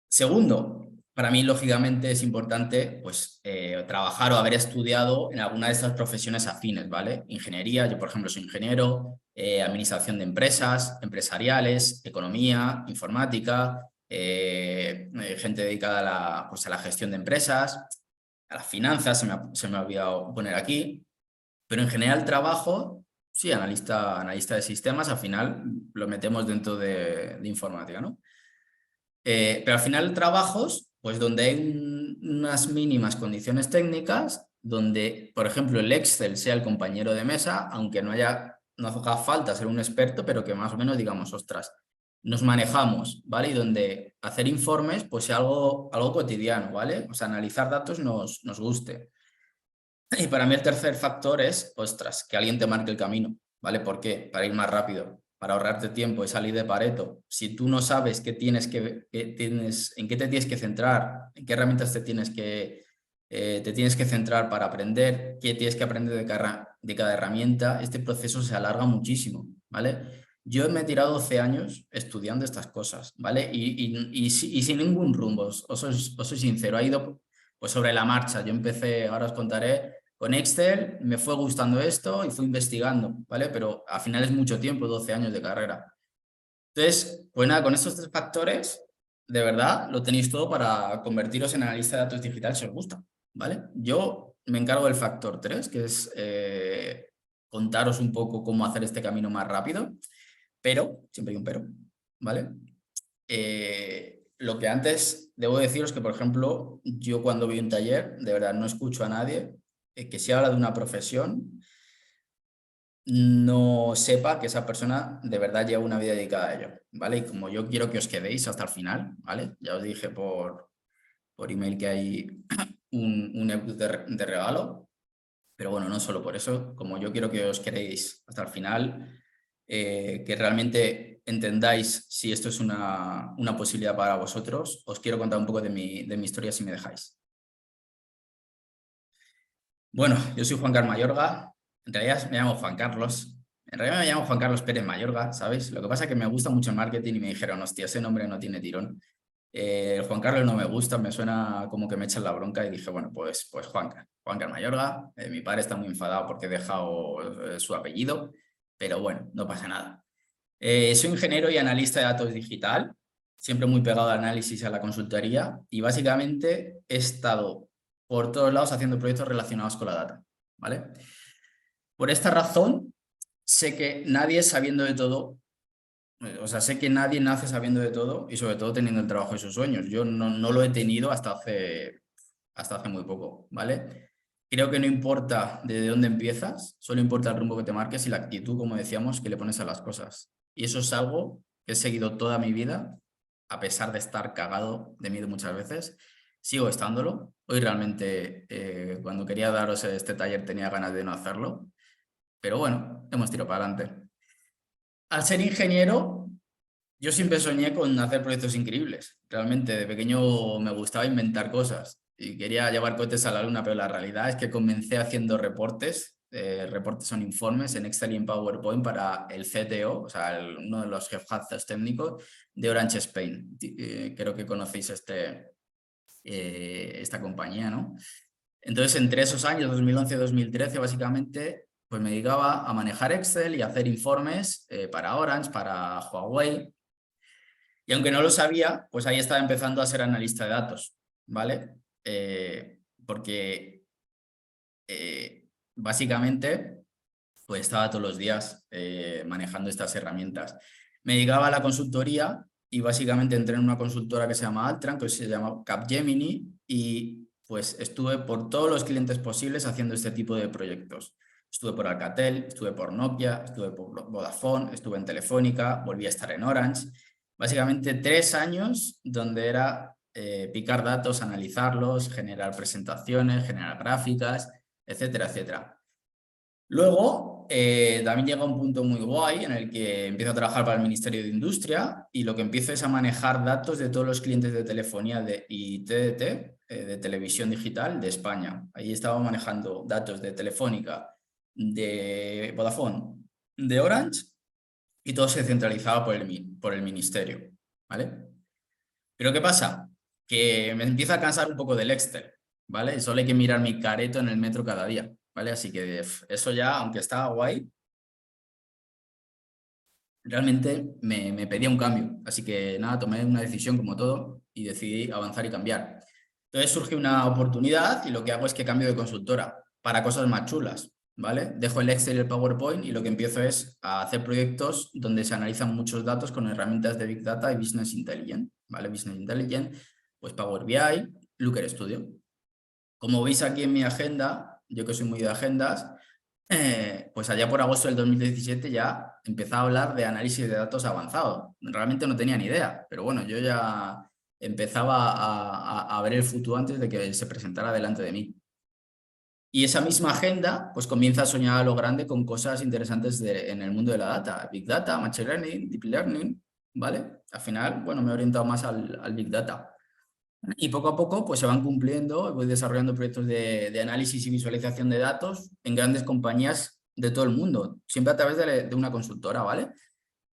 Segundo, para mí, lógicamente, es importante pues, trabajar o haber estudiado en alguna de estas profesiones afines, ¿vale? Ingeniería, yo por ejemplo soy ingeniero, administración de empresas, empresariales, economía, informática, gente dedicada pues, a la gestión de empresas, a las finanzas, se me ha olvidado poner aquí, pero en general trabajo, sí, analista de sistemas, al final lo metemos dentro de informática, ¿no? Pero al final trabajos, pues donde hay unas mínimas condiciones técnicas, donde, por ejemplo, el Excel sea el compañero de mesa, aunque no haga falta ser un experto, pero que más o menos digamos, ostras, nos manejamos, ¿vale? Y donde hacer informes, pues sea algo cotidiano, ¿vale? O sea, analizar datos nos guste. Y para mí el tercer factor es, ostras, que alguien te marque el camino, ¿vale? ¿Por qué? Para ir más rápido, para ahorrarte tiempo y salir de Pareto. Si tú no sabes en qué te tienes que centrar, en qué herramientas te tienes que centrar para aprender, qué tienes que aprender de cada herramienta, este proceso se alarga muchísimo, ¿vale? Yo me he tirado 12 años estudiando estas cosas, ¿vale? Y sin ningún rumbo, os soy sincero, ha ido pues sobre la marcha. Yo empecé, ahora os contaré, con Excel, me fue gustando esto y fui investigando, ¿vale? Pero al final es mucho tiempo, 12 años de carrera. Entonces, pues nada, con estos tres factores, de verdad, lo tenéis todo para convertiros en analista de datos digital si os gusta, ¿vale? Yo me encargo del factor 3, que es contaros un poco cómo hacer este camino más rápido, pero, siempre hay un pero, ¿vale? Lo que antes debo deciros que, por ejemplo, yo cuando voy a un taller, de verdad no escucho a nadie que si habla de una profesión no sepa que esa persona de verdad lleva una vida dedicada a ello, ¿vale? Y como yo quiero que os quedéis hasta el final, ¿vale? Ya os dije por email que hay un ebook de regalo, pero bueno, no solo por eso, como yo quiero que os quedéis hasta el final, que realmente entendáis si esto es una posibilidad para vosotros, os quiero contar un poco de mi historia si me dejáis. Bueno, yo soy Juan Carlos Mayorga, en realidad me llamo Juan Carlos, en realidad me llamo Juan Carlos Pérez Mayorga, ¿sabéis? Lo que pasa es que me gusta mucho el marketing y me dijeron, hostia, ese nombre no tiene tirón. Juan Carlos no me gusta, me suena como que me echan la bronca y dije, bueno, pues Juan Carlos Mayorga. Mi padre está muy enfadado porque he dejado su apellido, pero bueno, no pasa nada. Soy ingeniero y analista de datos digital, siempre muy pegado al análisis y a la consultoría y básicamente he estado por todos lados haciendo proyectos relacionados con la data, ¿vale? Por esta razón, sé que nadie sabiendo de todo, o sea, sé que nadie nace sabiendo de todo y sobre todo teniendo el trabajo de sus sueños. Yo no lo he tenido hasta hace muy poco, ¿vale? Creo que no importa de dónde empiezas, solo importa el rumbo que te marques y la actitud, como decíamos, que le pones a las cosas. Y eso es algo que he seguido toda mi vida, a pesar de estar cagado de miedo muchas veces. Sigo estándolo. Hoy realmente, cuando quería daros este taller, tenía ganas de no hacerlo. Pero bueno, hemos tirado para adelante. Al ser ingeniero, yo siempre soñé con hacer proyectos increíbles. Realmente, de pequeño me gustaba inventar cosas y quería llevar cohetes a la luna, pero la realidad es que comencé haciendo reportes. Reportes son informes en Excel y en PowerPoint para el CTO, o sea, uno de los jefazos técnicos de Orange Spain. Creo que conocéis esta compañía, ¿no? Entonces, entre esos años, 2011-2013, básicamente, pues me dedicaba a manejar Excel y a hacer informes para Orange, para Huawei. Y aunque no lo sabía, pues ahí estaba empezando a ser analista de datos, ¿vale? Porque básicamente pues estaba todos los días manejando estas herramientas. Me dedicaba a la consultoría y básicamente entré en una consultora que se llama Altran, que se llama Capgemini, y pues estuve por todos los clientes posibles haciendo este tipo de proyectos. Estuve por Alcatel, estuve por Nokia, estuve por Vodafone, estuve en Telefónica, volví a estar en Orange. Básicamente 3 años donde era picar datos, analizarlos, generar presentaciones, generar gráficas, etcétera, etcétera. Luego, también llega un punto muy guay en el que empiezo a trabajar para el Ministerio de Industria y lo que empiezo es a manejar datos de todos los clientes de telefonía y TDT, de televisión digital de España. Ahí estaba manejando datos de Telefónica, de Vodafone, de Orange y todo se centralizaba por el ministerio, ¿vale? Pero ¿qué pasa? que me empiezo a cansar un poco del Excel, ¿vale? Y solo hay que mirar mi careto en el metro cada día, ¿vale? Así que eso ya, aunque está guay, realmente me pedía un cambio. Así que nada, tomé una decisión como todo y decidí avanzar y cambiar. Entonces surge una oportunidad y lo que hago es que cambio de consultora para cosas más chulas, ¿vale? Dejo el Excel y el PowerPoint y lo que empiezo es a hacer proyectos donde se analizan muchos datos con herramientas de Big Data y Business Intelligence, ¿vale? Business Intelligence, pues Power BI, Looker Studio. Como veis aquí en mi agenda, yo que soy muy de agendas, pues allá por agosto del 2017 ya empezaba a hablar de análisis de datos avanzado. Realmente no tenía ni idea, pero bueno, yo ya empezaba a ver el futuro antes de que se presentara delante de mí. Y esa misma agenda pues comienza a soñar a lo grande con cosas interesantes en el mundo de la data. Big Data, Machine Learning, Deep Learning, ¿vale? Al final, bueno, me he orientado más al Big Data. Y poco a poco pues se van cumpliendo, voy desarrollando proyectos de análisis y visualización de datos en grandes compañías de todo el mundo, siempre a través de una consultora, ¿vale?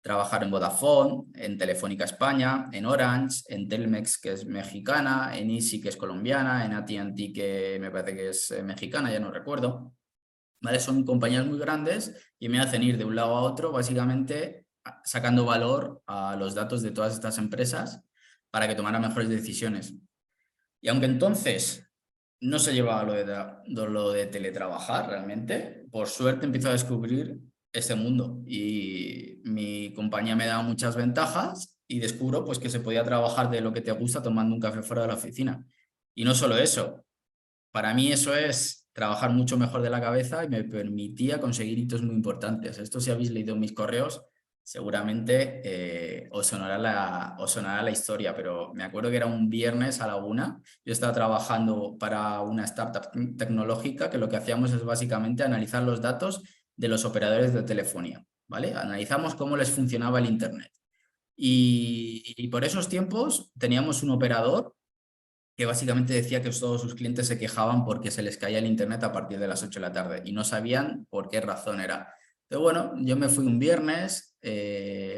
Trabajar en Vodafone, en Telefónica España, en Orange, en Telmex, que es mexicana, en Easy, que es colombiana, en AT&T, que me parece que es mexicana, ya no recuerdo, ¿vale? Son compañías muy grandes y me hacen ir de un lado a otro, básicamente sacando valor a los datos de todas estas empresas para que tomaran mejores decisiones. Y aunque entonces no se llevaba lo de teletrabajar realmente, por suerte empiezo a descubrir este mundo y mi compañía me da muchas ventajas y descubro pues que se podía trabajar de lo que te gusta tomando un café fuera de la oficina. Y no solo eso, para mí eso es trabajar mucho mejor de la cabeza y me permitía conseguir hitos muy importantes. Esto si habéis leído mis correos, seguramente os sonará la historia, pero me acuerdo que era un viernes a la 1. Yo estaba trabajando para una startup tecnológica que lo que hacíamos es básicamente analizar los datos de los operadores de telefonía, ¿vale? Analizamos cómo les funcionaba el Internet. Y por esos tiempos teníamos un operador que básicamente decía que todos sus clientes se quejaban porque se les caía el internet a partir de las 8 de la tarde y no sabían por qué razón era. Pero bueno, yo me fui un viernes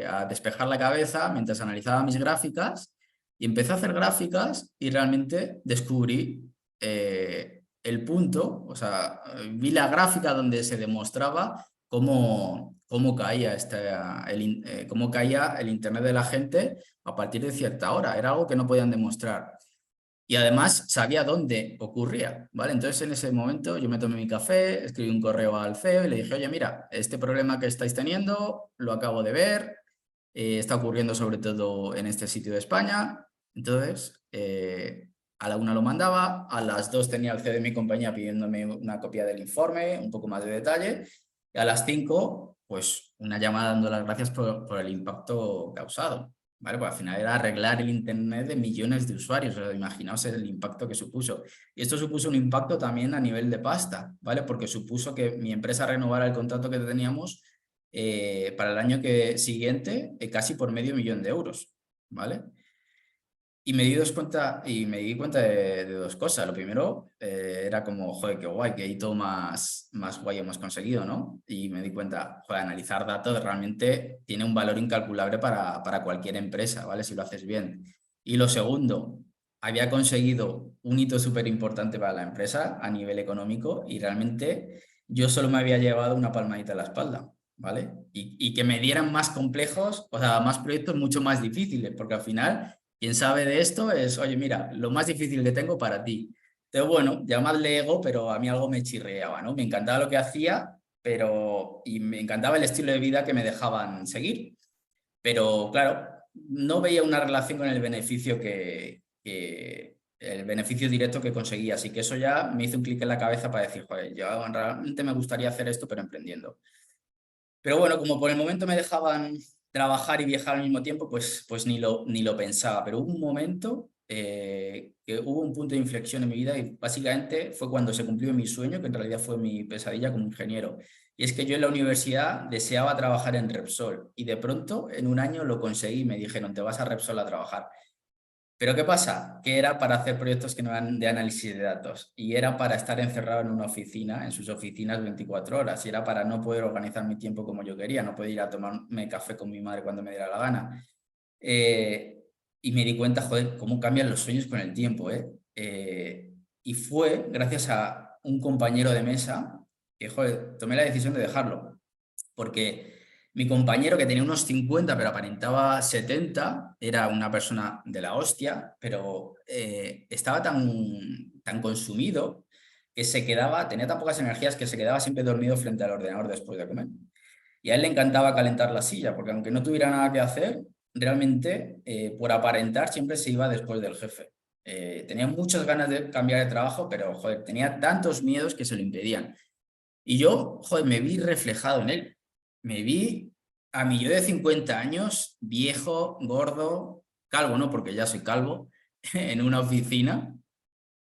a despejar la cabeza mientras analizaba mis gráficas y empecé a hacer gráficas y realmente descubrí el punto, o sea, vi la gráfica donde se demostraba cómo caía, cómo caía el internet de la gente a partir de cierta hora. Era algo que no podían demostrar. Y además sabía dónde ocurría, ¿vale? Entonces en ese momento yo me tomé mi café, escribí un correo al CEO y le dije, oye, mira, este problema que estáis teniendo lo acabo de ver, está ocurriendo sobre todo en este sitio de España. Entonces, a la 1 lo mandaba, a las 2 tenía el CEO de mi compañía pidiéndome una copia del informe, un poco más de detalle, y a las 5, pues una llamada dando las gracias por el impacto causado. ¿Vale? Pues al final era arreglar el Internet de millones de usuarios, o sea, imaginaos el impacto que supuso. Y esto supuso un impacto también a nivel de pasta, ¿vale? Porque supuso que mi empresa renovara el contrato que teníamos para el año siguiente casi por $500,000, ¿vale? Y me di cuenta de dos cosas. Lo primero era como, joder, qué guay, qué hito más guay hemos conseguido, ¿no? Y me di cuenta, joder, analizar datos realmente tiene un valor incalculable para cualquier empresa, ¿vale? Si lo haces bien. Y lo segundo, había conseguido un hito súper importante para la empresa a nivel económico y realmente yo solo me había llevado una palmadita en la espalda, ¿vale? Y que me dieran más complejos, o sea, más proyectos mucho más difíciles, porque al final quien sabe de esto es, oye, mira, lo más difícil que tengo para ti. Entonces, bueno, llamadle ego, pero a mí algo me chirreaba, ¿no? Me encantaba lo que hacía, y me encantaba el estilo de vida que me dejaban seguir. Pero, claro, no veía una relación con el beneficio el beneficio directo que conseguía. Así que eso ya me hizo un clic en la cabeza para decir, joder, yo realmente me gustaría hacer esto, pero emprendiendo. Pero bueno, como por el momento me dejaban trabajar y viajar al mismo tiempo, pues ni lo pensaba. Pero hubo un momento que hubo un punto de inflexión en mi vida y básicamente fue cuando se cumplió mi sueño, que en realidad fue mi pesadilla como ingeniero. Y es que yo en la universidad deseaba trabajar en Repsol y de pronto en un año lo conseguí. Me dijeron, te vas a Repsol a trabajar. Pero ¿qué pasa? Que era para hacer proyectos que no eran de análisis de datos y era para estar encerrado en una oficina, en sus oficinas 24 horas y era para no poder organizar mi tiempo como yo quería, no poder ir a tomarme café con mi madre cuando me diera la gana. y me di cuenta, joder, cómo cambian los sueños con el tiempo, ¿eh? Y fue gracias a un compañero de mesa que, joder, tomé la decisión de dejarlo, porque mi compañero, que tenía unos 50 pero aparentaba 70, era una persona de la hostia, pero estaba tan consumido que se quedaba, tenía tan pocas energías que se quedaba siempre dormido frente al ordenador después de comer. Y a él le encantaba calentar la silla, porque aunque no tuviera nada que hacer, realmente por aparentar siempre se iba después del jefe. Tenía muchas ganas de cambiar de trabajo, pero joder, tenía tantos miedos que se lo impedían. Y yo, joder, me vi reflejado en él. Me vi a mi yo de 50 años, viejo, gordo, calvo, ¿no? Porque ya soy calvo, en una oficina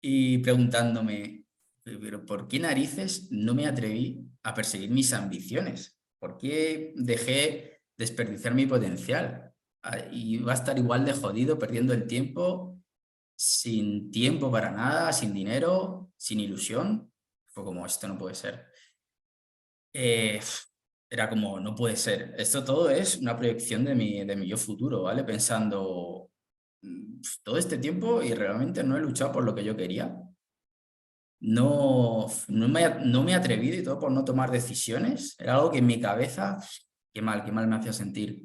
y preguntándome, pero ¿por qué narices no me atreví a perseguir mis ambiciones? ¿Por qué dejé desperdiciar mi potencial? Y iba a estar igual de jodido, perdiendo el tiempo, sin tiempo para nada, sin dinero, sin ilusión. Fue como, esto no puede ser. Eh, Era como, no puede ser. Esto todo es una proyección de mi yo futuro, ¿vale? Pensando todo este tiempo y realmente no he luchado por lo que yo quería. No me he atrevido y todo por no tomar decisiones. Era algo que en mi cabeza, qué mal me hacía sentir.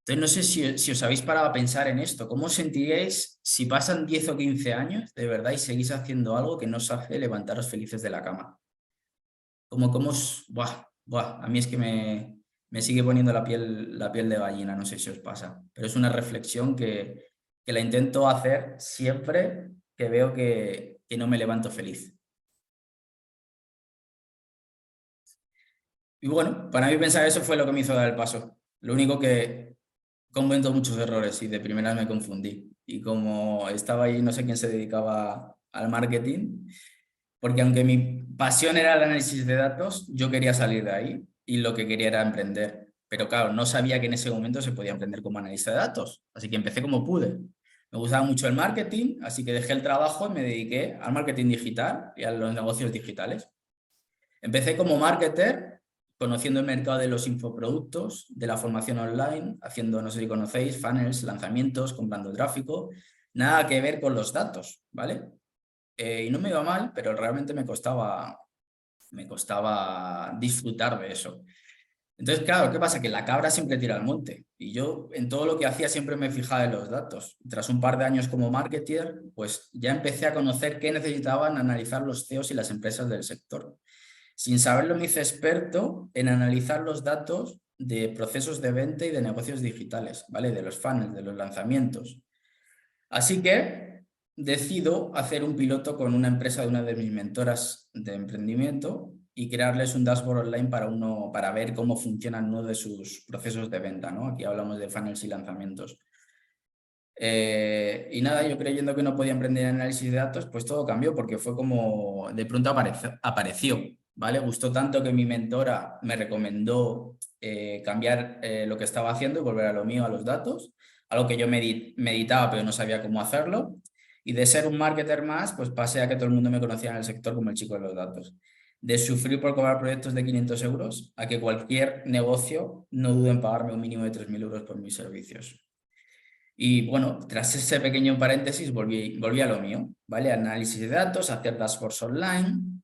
Entonces, no sé si os habéis parado a pensar en esto. ¿Cómo os sentiríais si pasan 10 o 15 años de verdad y seguís haciendo algo que no os hace levantaros felices de la cama? ¿Cómo os... Buah, buah, a mí es que me sigue poniendo la piel de gallina, no sé si os pasa. Pero es una reflexión que la intento hacer siempre que veo que no me levanto feliz. Y bueno, para mí pensar eso fue lo que me hizo dar el paso. Lo único que cometo muchos errores y de primeras me confundí. Y como estaba ahí, no sé quién se dedicaba al marketing, porque aunque mi pasión era el análisis de datos, yo quería salir de ahí y lo que quería era emprender. Pero claro, no sabía que en ese momento se podía emprender como analista de datos. Así que empecé como pude. Me gustaba mucho el marketing, así que dejé el trabajo y me dediqué al marketing digital y a los negocios digitales. Empecé como marketer, conociendo el mercado de los infoproductos, de la formación online, haciendo, no sé si conocéis, funnels, lanzamientos, comprando tráfico, nada que ver con los datos, ¿vale? Y no me iba mal, pero realmente me costaba disfrutar de eso. Entonces, claro, ¿qué pasa? Que la cabra siempre tira al monte y yo en todo lo que hacía siempre me fijaba en los datos. Tras un par de años como marketer, pues ya empecé a conocer qué necesitaban analizar los CEOs y las empresas del sector. Sin saberlo me hice experto en analizar los datos de procesos de venta y de negocios digitales, ¿vale? De los funnels, de los lanzamientos. Así que decido hacer un piloto con una empresa de una de mis mentoras de emprendimiento y crearles un dashboard online para ver cómo funcionan uno de sus procesos de venta, ¿no? Aquí hablamos de funnels y lanzamientos. Y nada, yo creyendo que no podía emprender en análisis de datos, pues todo cambió porque fue como de pronto apareció, ¿vale? Gustó tanto que mi mentora me recomendó cambiar lo que estaba haciendo y volver a lo mío, a los datos, algo que yo meditaba pero no sabía cómo hacerlo. Y de ser un marketer más, pues pasé a que todo el mundo me conocía en el sector como el chico de los datos. De sufrir por cobrar proyectos de 500 euros a que cualquier negocio no dude en pagarme un mínimo de 3.000 euros por mis servicios. Y bueno, tras ese pequeño paréntesis volví a lo mío, ¿vale? Análisis de datos, hacer dashboards online,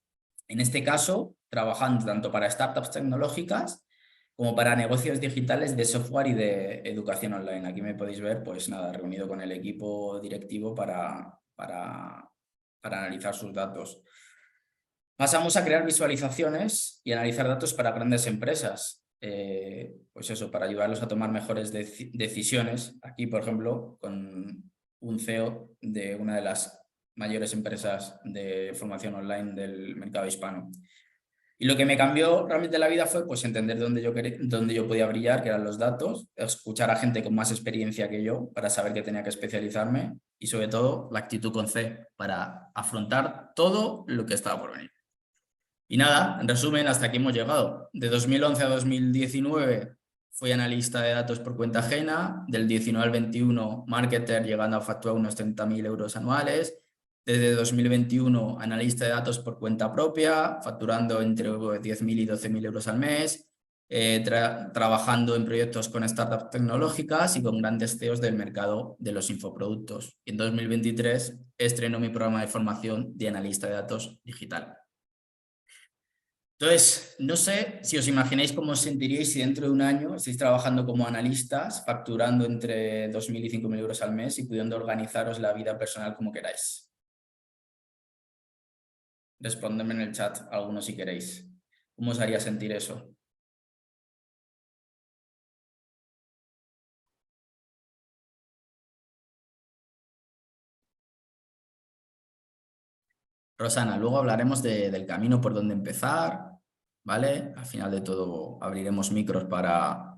en este caso trabajando tanto para startups tecnológicas como para negocios digitales de software y de educación online. Aquí me podéis ver, pues nada, reunido con el equipo directivo para analizar sus datos. Pasamos a crear visualizaciones y analizar datos para grandes empresas. Pues eso, para ayudarlos a tomar mejores decisiones. Aquí, por ejemplo, con un CEO de una de las mayores empresas de formación online del mercado hispano. Y lo que me cambió realmente la vida fue pues, entender dónde yo podía brillar, que eran los datos, escuchar a gente con más experiencia que yo para saber que tenía que especializarme y sobre todo la actitud con C para afrontar todo lo que estaba por venir. Y nada, en resumen, hasta aquí hemos llegado. De 2011 a 2019 fui analista de datos por cuenta ajena, del 19 al 21 marketer llegando a facturar unos 30.000 euros anuales, desde 2021 analista de datos por cuenta propia, facturando entre 10.000 y 12.000 euros al mes, trabajando en proyectos con startups tecnológicas y con grandes CEOs del mercado de los infoproductos. Y en 2023 estreno mi programa de formación de analista de datos digital. Entonces, no sé si os imagináis cómo os sentiríais si dentro de un año estáis trabajando como analistas, facturando entre 2.000 y 5.000 euros al mes y pudiendo organizaros la vida personal como queráis. Respondedme en el chat, algunos si queréis. ¿Cómo os haría sentir eso? Rosana, luego hablaremos del camino por donde empezar, ¿vale? Al final de todo abriremos micros para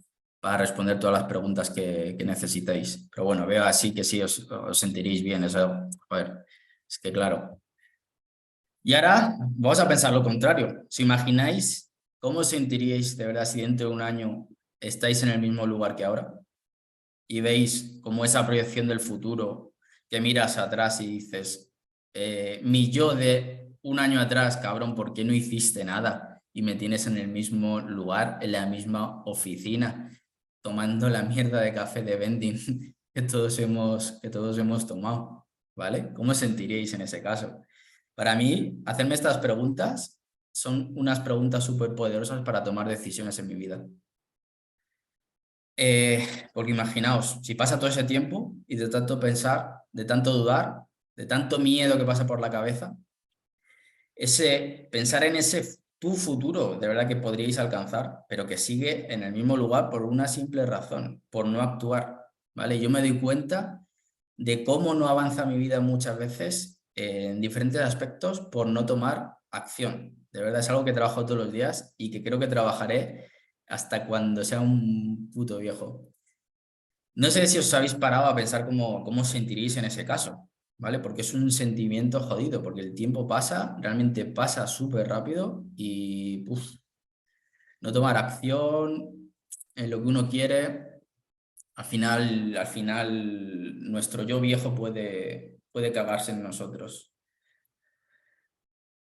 responder todas las preguntas que necesitéis. Pero bueno, veo así que sí os sentiréis bien. Eso, joder, es que claro. Y ahora vamos a pensar lo contrario. ¿Os imagináis cómo os sentiríais de verdad si dentro de un año estáis en el mismo lugar que ahora? Y veis como esa proyección del futuro, que miras atrás y dices, mi yo de un año atrás, cabrón, ¿por qué no hiciste nada? Y me tienes en el mismo lugar, en la misma oficina, tomando la mierda de café de vending que todos hemos tomado, ¿vale? ¿Cómo os sentiríais en ese caso? Para mí, hacerme estas preguntas son unas preguntas súper poderosas para tomar decisiones en mi vida. Porque imaginaos, si pasa todo ese tiempo y de tanto pensar, de tanto dudar, de tanto miedo que pasa por la cabeza, pensar en ese tu futuro, de verdad que podríais alcanzar, pero que sigue en el mismo lugar por una simple razón, por no actuar, ¿vale? Yo me doy cuenta de cómo no avanza mi vida muchas veces en diferentes aspectos por no tomar acción. De verdad es algo que trabajo todos los días y que creo que trabajaré hasta cuando sea un puto viejo. No sé si os habéis parado a pensar cómo os sentiríais en ese caso, ¿vale? Porque es un sentimiento jodido, porque el tiempo pasa, realmente pasa súper rápido y no tomar acción en lo que uno quiere, al final nuestro yo viejo puede cagarse en nosotros.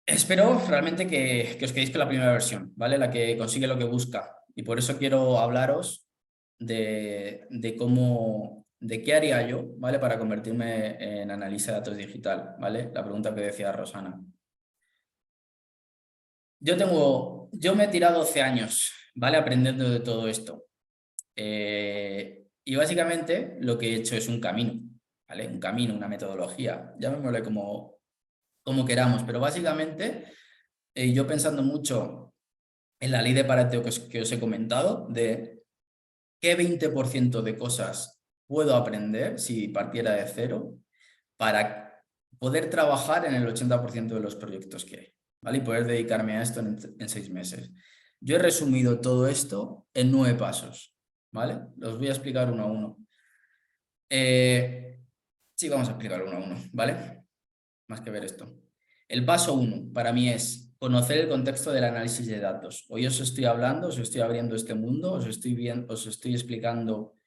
Espero realmente que os quedéis con la primera versión, ¿vale? La que consigue lo que busca. Y por eso quiero hablaros de cómo, de qué haría yo, ¿vale? Para convertirme en analista de datos digital, ¿vale? La pregunta que decía Rosana. Yo me he tirado 12 años, ¿vale? Aprendiendo de todo esto. Y básicamente lo que he hecho es un camino, ¿vale? Un camino, una metodología, llamémosle como queramos, pero básicamente yo pensando mucho en la ley de Pareto que os he comentado, de qué 20% de cosas puedo aprender si partiera de cero para poder trabajar en el 80% de los proyectos que hay, ¿vale? Y poder dedicarme a esto en 6 meses. Yo he resumido todo esto en 9 pasos, ¿vale? Los voy a explicar uno a uno. Sí, vamos a explicar uno a uno, ¿vale? Más que ver esto. El paso 1 para mí es conocer el contexto del análisis de datos. Hoy os estoy hablando, os estoy abriendo este mundo, os estoy explicando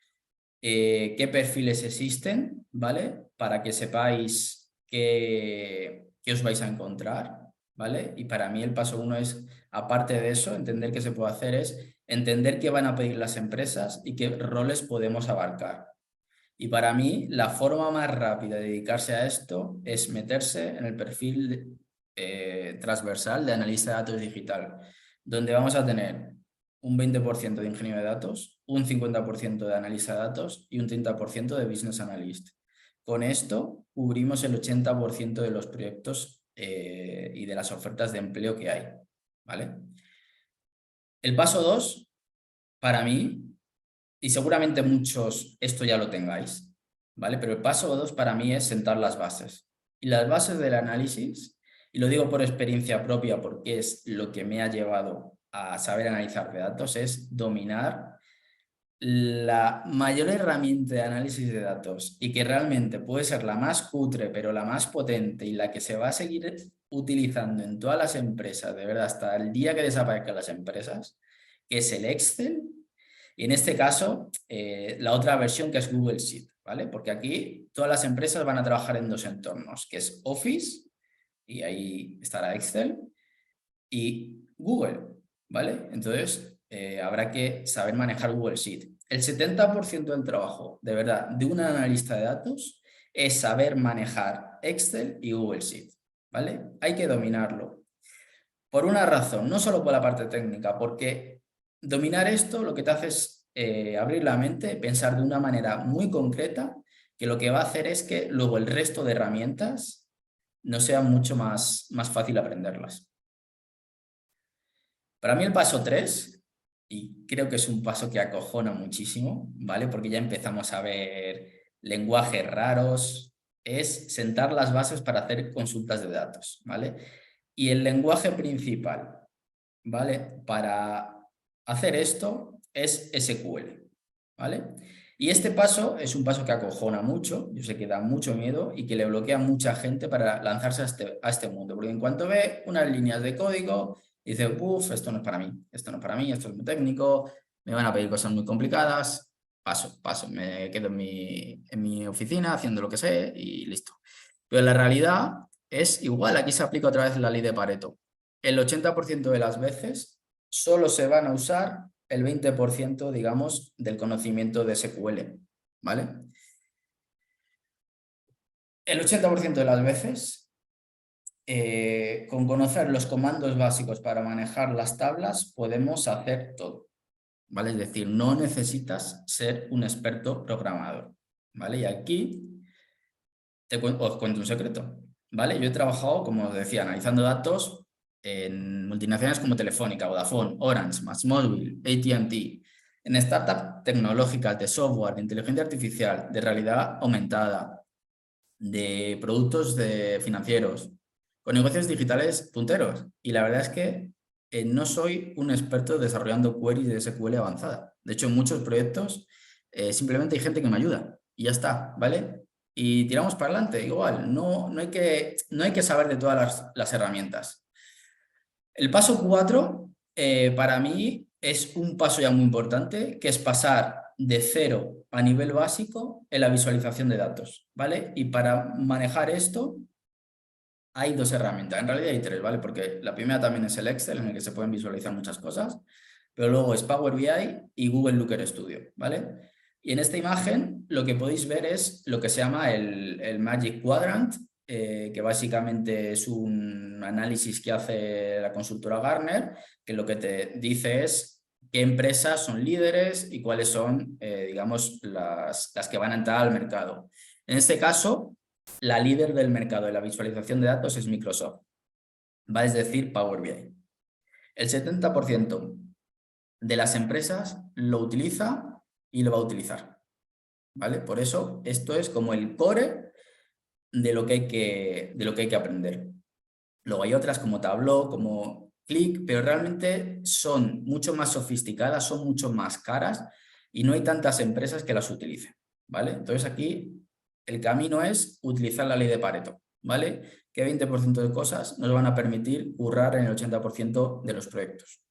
qué perfiles existen, ¿vale? Para que sepáis qué os vais a encontrar, ¿vale? Y para mí el paso 1 es, aparte de eso, entender qué se puede hacer es entender qué van a pedir las empresas y qué roles podemos abarcar. Y para mí, la forma más rápida de dedicarse a esto es meterse en el perfil transversal de analista de datos digital, donde vamos a tener un 20% de ingeniero de datos, un 50% de analista de datos y un 30% de business analyst. Con esto cubrimos el 80% de los proyectos y de las ofertas de empleo que hay, ¿vale? El paso 2, para mí, y seguramente muchos esto ya lo tengáis, ¿vale? Pero el paso 2 para mí es sentar las bases. Y las bases del análisis, y lo digo por experiencia propia porque es lo que me ha llevado a saber analizar de datos, es dominar la mayor herramienta de análisis de datos y que realmente puede ser la más cutre, pero la más potente y la que se va a seguir utilizando en todas las empresas, de verdad, hasta el día que desaparezcan las empresas, que es el Excel. Y en este caso, la otra versión que es Google Sheet, ¿vale? Porque aquí todas las empresas van a trabajar en 2 entornos, que es Office, y ahí estará Excel, y Google, ¿vale? Entonces, habrá que saber manejar Google Sheet. El 70% del trabajo, de verdad, de un analista de datos es saber manejar Excel y Google Sheet, ¿vale? Hay que dominarlo. Por una razón, no solo por la parte técnica, porque dominar esto lo que te hace es abrir la mente, pensar de una manera muy concreta, que lo que va a hacer es que luego el resto de herramientas no sea mucho más fácil aprenderlas. Para mí el paso 3, y creo que es un paso que acojona muchísimo, ¿vale? Porque ya empezamos a ver lenguajes raros, es sentar las bases para hacer consultas de datos, ¿vale? Y el lenguaje principal, ¿vale? Para hacer esto es SQL, ¿vale? Y este paso es un paso que acojona mucho, yo sé que da mucho miedo y que le bloquea a mucha gente para lanzarse a este mundo, porque en cuanto ve unas líneas de código, dice, uff, esto no es para mí, esto no es para mí, esto es muy técnico, me van a pedir cosas muy complicadas, paso, me quedo en mi oficina haciendo lo que sé y listo. Pero la realidad es igual, aquí se aplica otra vez la ley de Pareto. El 80% de las veces solo se van a usar el 20%, digamos, del conocimiento de SQL, ¿vale? El 80% de las veces, con conocer los comandos básicos para manejar las tablas, podemos hacer todo, ¿vale? Es decir, no necesitas ser un experto programador, ¿vale? Y aquí os cuento un secreto, ¿vale? Yo he trabajado, como os decía, analizando datos en multinacionales como Telefónica, Vodafone, Orange, MásMóvil, AT&T, en startups tecnológicas, de software, de inteligencia artificial, de realidad aumentada, de productos financieros, con negocios digitales punteros. Y la verdad es que no soy un experto desarrollando queries de SQL avanzada. De hecho, en muchos proyectos simplemente hay gente que me ayuda y ya está, ¿vale? Y tiramos para adelante, igual, no hay que saber de todas las herramientas. El paso 4, para mí, es un paso ya muy importante, que es pasar de cero a nivel básico en la visualización de datos, ¿vale? Y para manejar esto hay dos herramientas, en realidad hay tres, ¿vale? Porque la primera también es el Excel, en el que se pueden visualizar muchas cosas, pero luego es Power BI y Google Looker Studio, ¿vale? Y en esta imagen lo que podéis ver es lo que se llama el Magic Quadrant, que básicamente es un análisis que hace la consultora Gartner, que lo que te dice es qué empresas son líderes y cuáles son, digamos, las que van a entrar al mercado. En este caso, la líder del mercado de la visualización de datos es Microsoft, va es decir, Power BI. El 70% de las empresas lo utiliza y lo va a utilizar, ¿vale? Por eso esto es como el core de lo que hay que aprender. Luego hay otras como Tableau, como Qlik, pero realmente son mucho más sofisticadas, son mucho más caras y no hay tantas empresas que las utilicen, ¿vale? Entonces aquí el camino es utilizar la ley de Pareto, ¿vale? Que 20% de cosas nos van a permitir currar en el 80% de los proyectos.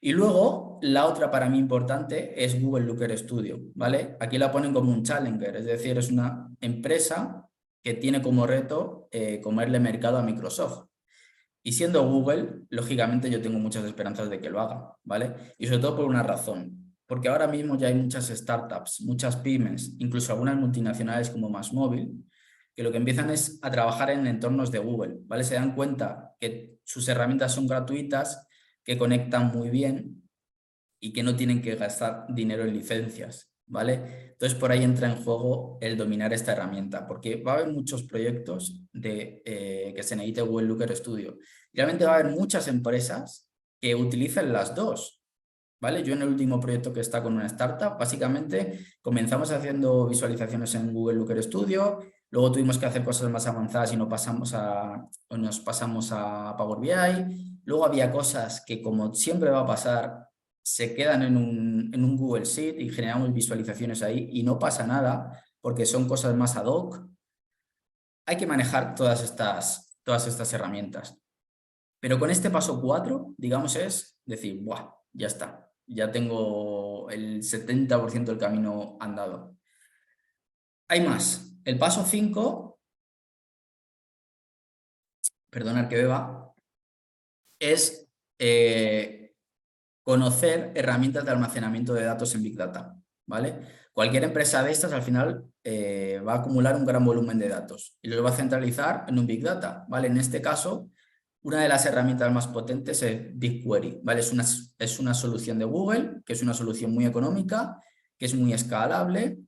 Y luego, la otra para mí importante es Google Looker Studio, ¿vale? Aquí la ponen como un challenger, es decir, es una empresa que tiene como reto comerle mercado a Microsoft. Y siendo Google, lógicamente yo tengo muchas esperanzas de que lo haga, ¿vale? Y sobre todo por una razón, porque ahora mismo ya hay muchas startups, muchas pymes, incluso algunas multinacionales como MásMóvil, que lo que empiezan es a trabajar en entornos de Google, ¿vale? Se dan cuenta que sus herramientas son gratuitas, que conectan muy bien y que no tienen que gastar dinero en licencias, ¿vale? Entonces por ahí entra en juego el dominar esta herramienta, porque va a haber muchos proyectos que se necesite Google Looker Studio. Realmente va a haber muchas empresas que utilicen las dos, ¿vale? Yo en el último proyecto que está con una startup, básicamente comenzamos haciendo visualizaciones en Google Looker Studio, luego tuvimos que hacer cosas más avanzadas y nos pasamos a Power BI, luego había cosas que, como siempre va a pasar, se quedan en un Google Sheet y generamos visualizaciones ahí y no pasa nada porque son cosas más ad hoc. Hay que manejar todas estas herramientas. Pero con este paso 4, digamos, es decir, ¡buah! Ya está. Ya tengo el 70% del camino andado. Hay más. El paso 5, perdonad que beba, es conocer herramientas de almacenamiento de datos en Big Data, ¿vale? Cualquier empresa de estas al final va a acumular un gran volumen de datos y los va a centralizar en un Big Data, ¿vale? En este caso, una de las herramientas más potentes es BigQuery, ¿vale? Es una solución de Google, que es una solución muy económica, que es muy escalable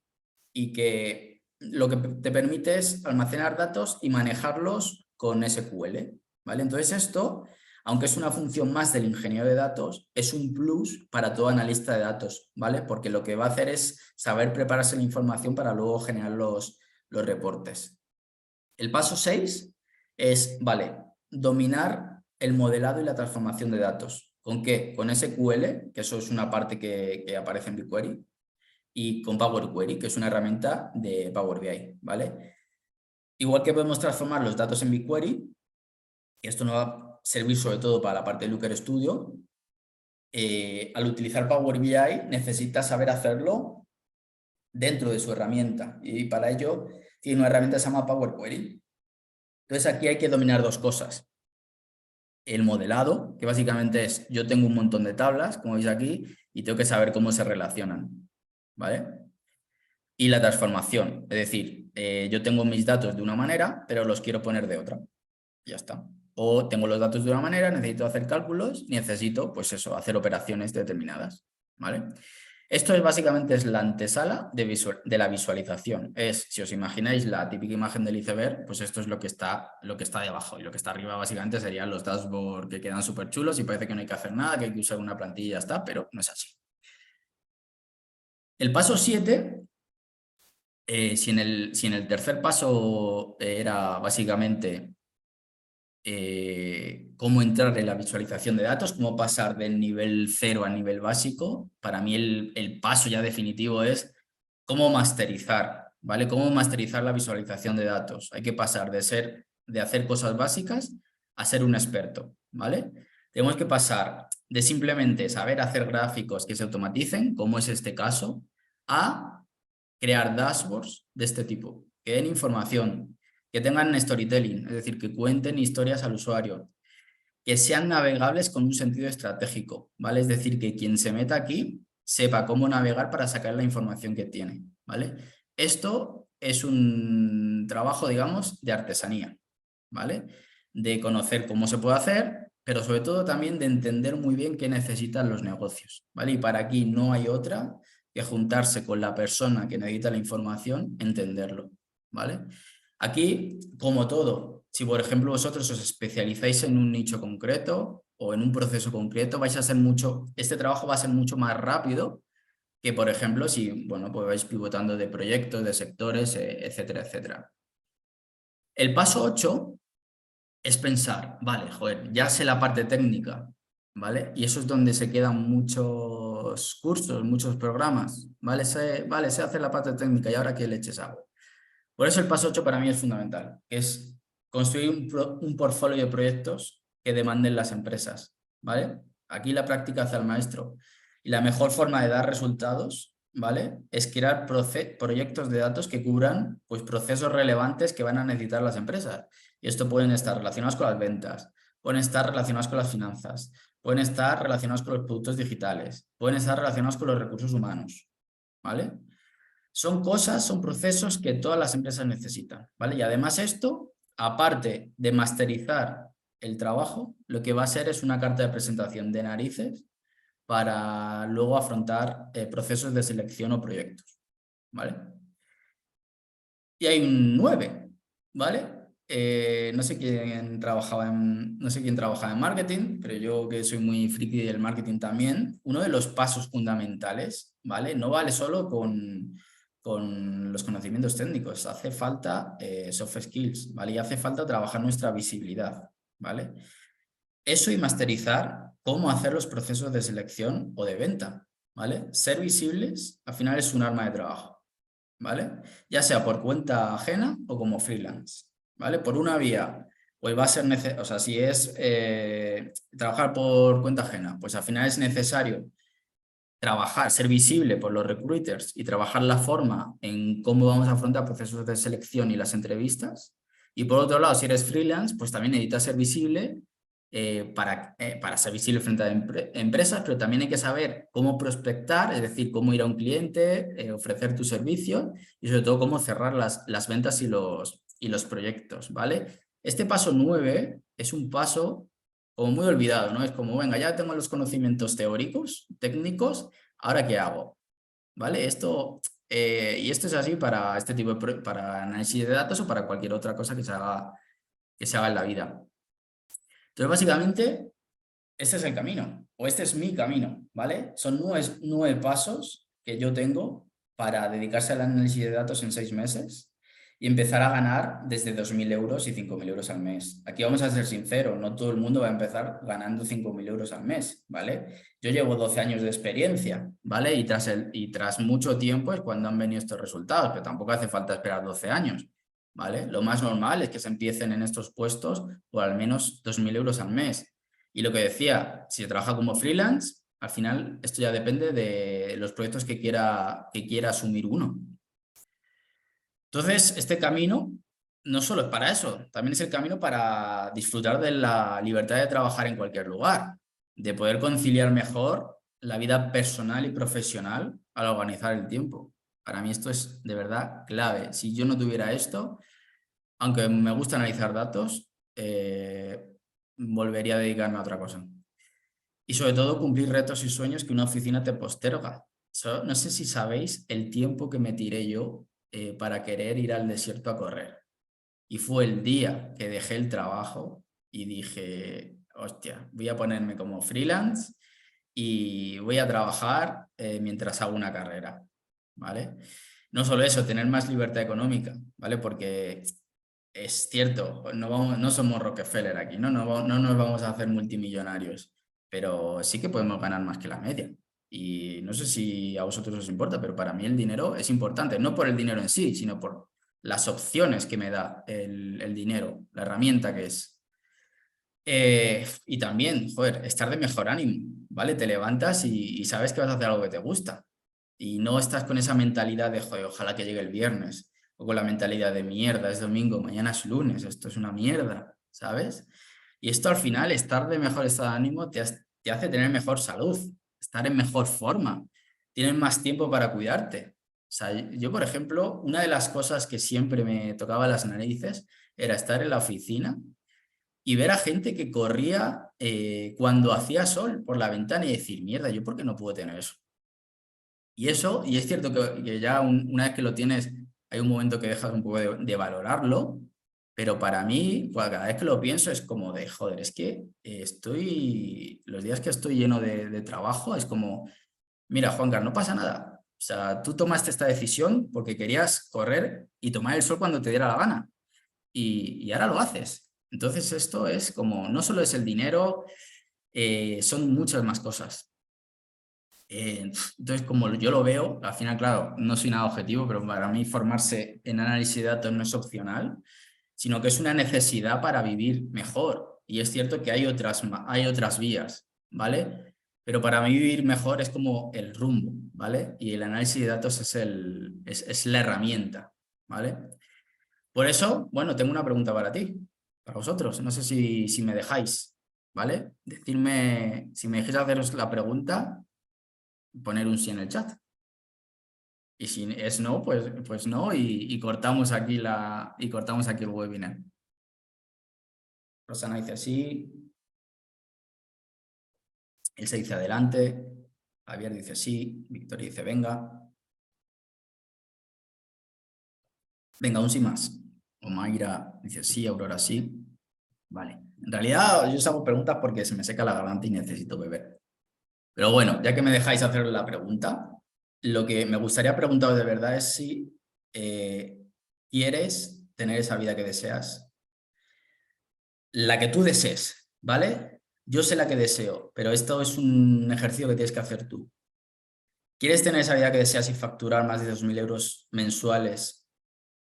y que lo que te permite es almacenar datos y manejarlos con SQL, ¿vale? Entonces esto, aunque es una función más del ingeniero de datos, es un plus para todo analista de datos, ¿vale? Porque lo que va a hacer es saber prepararse la información para luego generar los reportes. El paso 6 es, vale, dominar el modelado y la transformación de datos. ¿Con qué? Con SQL, que eso es una parte que aparece en BigQuery, y con Power Query, que es una herramienta de Power BI, ¿vale? Igual que podemos transformar los datos en BigQuery, y esto nos va a servir sobre todo para la parte de Looker Studio, al utilizar Power BI necesita saber hacerlo dentro de su herramienta, y para ello tiene una herramienta que se llama Power Query. Entonces aquí hay que dominar dos cosas. El modelado, que básicamente es, yo tengo un montón de tablas, como veis aquí, y tengo que saber cómo se relacionan, ¿vale? Y la transformación, es decir, yo tengo mis datos de una manera, pero los quiero poner de otra. Ya está. O tengo los datos de una manera, necesito hacer cálculos, necesito, pues eso, hacer operaciones determinadas, ¿vale? Esto es básicamente es la antesala de la visualización. Es, si os imagináis la típica imagen del iceberg, pues esto es lo que está debajo. Y lo que está arriba básicamente serían los dashboards que quedan súper chulos y parece que no hay que hacer nada, que hay que usar una plantilla y ya está, pero no es así. El paso 7... si en el tercer paso era básicamente cómo entrar en la visualización de datos, cómo pasar del nivel 0 al nivel básico, para mí el paso ya definitivo es cómo masterizar, ¿vale? Cómo masterizar la visualización de datos. Hay que pasar de hacer cosas básicas a ser un experto, ¿vale? Tenemos que pasar de simplemente saber hacer gráficos que se automaticen, como es este caso, a crear dashboards de este tipo, que den información, que tengan storytelling, es decir, que cuenten historias al usuario, que sean navegables con un sentido estratégico, ¿vale? Es decir, que quien se meta aquí sepa cómo navegar para sacar la información que tiene, ¿vale? Esto es un trabajo, digamos, de artesanía, ¿vale? De conocer cómo se puede hacer, pero sobre todo también de entender muy bien qué necesitan los negocios, ¿vale? Y para aquí no hay otra que juntarse con la persona que necesita la información, entenderlo, ¿vale? Aquí, como todo, si por ejemplo vosotros os especializáis en un nicho concreto o en un proceso concreto, este trabajo va a ser mucho más rápido que, por ejemplo, si, bueno, pues vais pivotando de proyectos, de sectores, etcétera, etcétera. El paso 8 es pensar, vale, joder, ya sé la parte técnica, ¿vale? Y eso es donde se quedan muchos cursos, muchos programas, ¿vale? Sé hacer la parte técnica y ahora qué leches hago. Por eso el paso 8 para mí es fundamental, que es construir un portfolio de proyectos que demanden las empresas, ¿vale? Aquí la práctica hace al maestro. Y la mejor forma de dar resultados, ¿vale? Es crear proyectos de datos que cubran pues, procesos relevantes que van a necesitar las empresas. Y esto pueden estar relacionados con las ventas, pueden estar relacionados con las finanzas, pueden estar relacionados con los productos digitales, pueden estar relacionados con los recursos humanos, ¿vale? Son procesos que todas las empresas necesitan, ¿vale? Y además esto, aparte de masterizar el trabajo, lo que va a ser es una carta de presentación de narices para luego afrontar procesos de selección o proyectos, ¿vale? Y hay un 9, ¿vale? No sé quién trabajaba en marketing, pero yo que soy muy friki del marketing también, uno de los pasos fundamentales, ¿vale? No vale solo con los conocimientos técnicos, hace falta soft skills, ¿vale? Y hace falta trabajar nuestra visibilidad, ¿vale? Eso y masterizar cómo hacer los procesos de selección o de venta, ¿vale? Ser visibles al final es un arma de trabajo, ¿vale? Ya sea por cuenta ajena o como freelance, ¿vale? Por una vía, pues va a ser necesario, o sea, si es trabajar por cuenta ajena, pues al final es necesario ser visible por los recruiters y trabajar la forma en cómo vamos a afrontar procesos de selección y las entrevistas. Y por otro lado, si eres freelance, pues también necesitas ser visible para ser visible frente a empresas, pero también hay que saber cómo prospectar, es decir, cómo ir a un cliente, ofrecer tu servicio y sobre todo cómo cerrar las ventas y los proyectos, ¿vale? Este paso 9 es un paso como muy olvidado, ¿no? Es como, venga, ya tengo los conocimientos teóricos, técnicos, ¿ahora qué hago? ¿Vale? Y esto es así para este tipo para análisis de datos o para cualquier otra cosa que se haga en la vida. Entonces, básicamente, este es el camino, o este es mi camino, ¿vale? Son 9 pasos que yo tengo para dedicarse al análisis de datos en 6 meses y empezar a ganar desde 2.000 euros y 5.000 euros al mes. Aquí vamos a ser sinceros, no todo el mundo va a empezar ganando 5.000 euros al mes, ¿vale? Yo llevo 12 años de experiencia, ¿vale? Y tras mucho tiempo es cuando han venido estos resultados, pero tampoco hace falta esperar 12 años, ¿vale? Lo más normal es que se empiecen en estos puestos por al menos 2.000 euros al mes. Y lo que decía, si se trabaja como freelance, al final esto ya depende de los proyectos que quiera asumir uno. Entonces, este camino no solo es para eso, también es el camino para disfrutar de la libertad de trabajar en cualquier lugar, de poder conciliar mejor la vida personal y profesional al organizar el tiempo. Para mí esto es de verdad clave. Si yo no tuviera esto, aunque me gusta analizar datos, volvería a dedicarme a otra cosa. Y sobre todo cumplir retos y sueños que una oficina te posterga. No sé si sabéis el tiempo que me tiré yo para querer ir al desierto a correr. Y fue el día que dejé el trabajo y dije, hostia, voy a ponerme como freelance y voy a trabajar mientras hago una carrera, ¿vale? No solo eso, tener más libertad económica, ¿vale? Porque es cierto, no somos Rockefeller aquí, ¿no? No nos vamos a hacer multimillonarios, pero sí que podemos ganar más que la media. Y no sé si a vosotros os importa, pero para mí el dinero es importante, no por el dinero en sí, sino por las opciones que me da el dinero, la herramienta que es. Y también, joder, estar de mejor ánimo, ¿vale? Te levantas y sabes que vas a hacer algo que te gusta. Y no estás con esa mentalidad de, joder, ojalá que llegue el viernes. O con la mentalidad de mierda, es domingo, mañana es lunes, esto es una mierda, ¿sabes? Y esto al final, estar de mejor estado de ánimo te hace tener mejor salud, estar en mejor forma, tienes más tiempo para cuidarte. O sea, yo, por ejemplo, una de las cosas que siempre me tocaba las narices era estar en la oficina y ver a gente que corría cuando hacía sol por la ventana y decir, mierda, ¿yo por qué no puedo tener eso? Y es cierto que ya una vez que lo tienes, hay un momento que dejas un poco de valorarlo, pero para mí, pues, cada vez que lo pienso es como de, joder, es que los días que estoy lleno de trabajo, es como, mira, Juancar, no pasa nada. O sea, tú tomaste esta decisión porque querías correr y tomar el sol cuando te diera la gana y ahora lo haces. Entonces esto es como, no solo es el dinero, son muchas más cosas. Entonces, como yo lo veo, al final, claro, no soy nada objetivo, pero para mí formarse en análisis de datos no es opcional, sino que es una necesidad para vivir mejor. Y es cierto que hay otras vías, ¿vale? Pero para mí vivir mejor es como el rumbo, ¿vale? Y el análisis de datos es la herramienta, ¿vale? Por eso, bueno, tengo una pregunta para ti, para vosotros. No sé si me dejáis, ¿vale? Decirme, si me dejáis haceros la pregunta, poner un sí en el chat. Y si es no, pues no, y cortamos aquí el webinar. Rosana dice sí, Elsa dice adelante, Javier dice sí, Victoria dice venga. Venga, un sí más. O Mayra dice sí, Aurora sí. Vale. En realidad yo os hago preguntas porque se me seca la garganta y necesito beber. Pero bueno, ya que me dejáis hacer la pregunta, lo que me gustaría preguntaros de verdad es si quieres tener esa vida que deseas, la que tú desees, ¿vale? Yo sé la que deseo, pero esto es un ejercicio que tienes que hacer tú. ¿Quieres tener esa vida que deseas y facturar más de 2.000 euros mensuales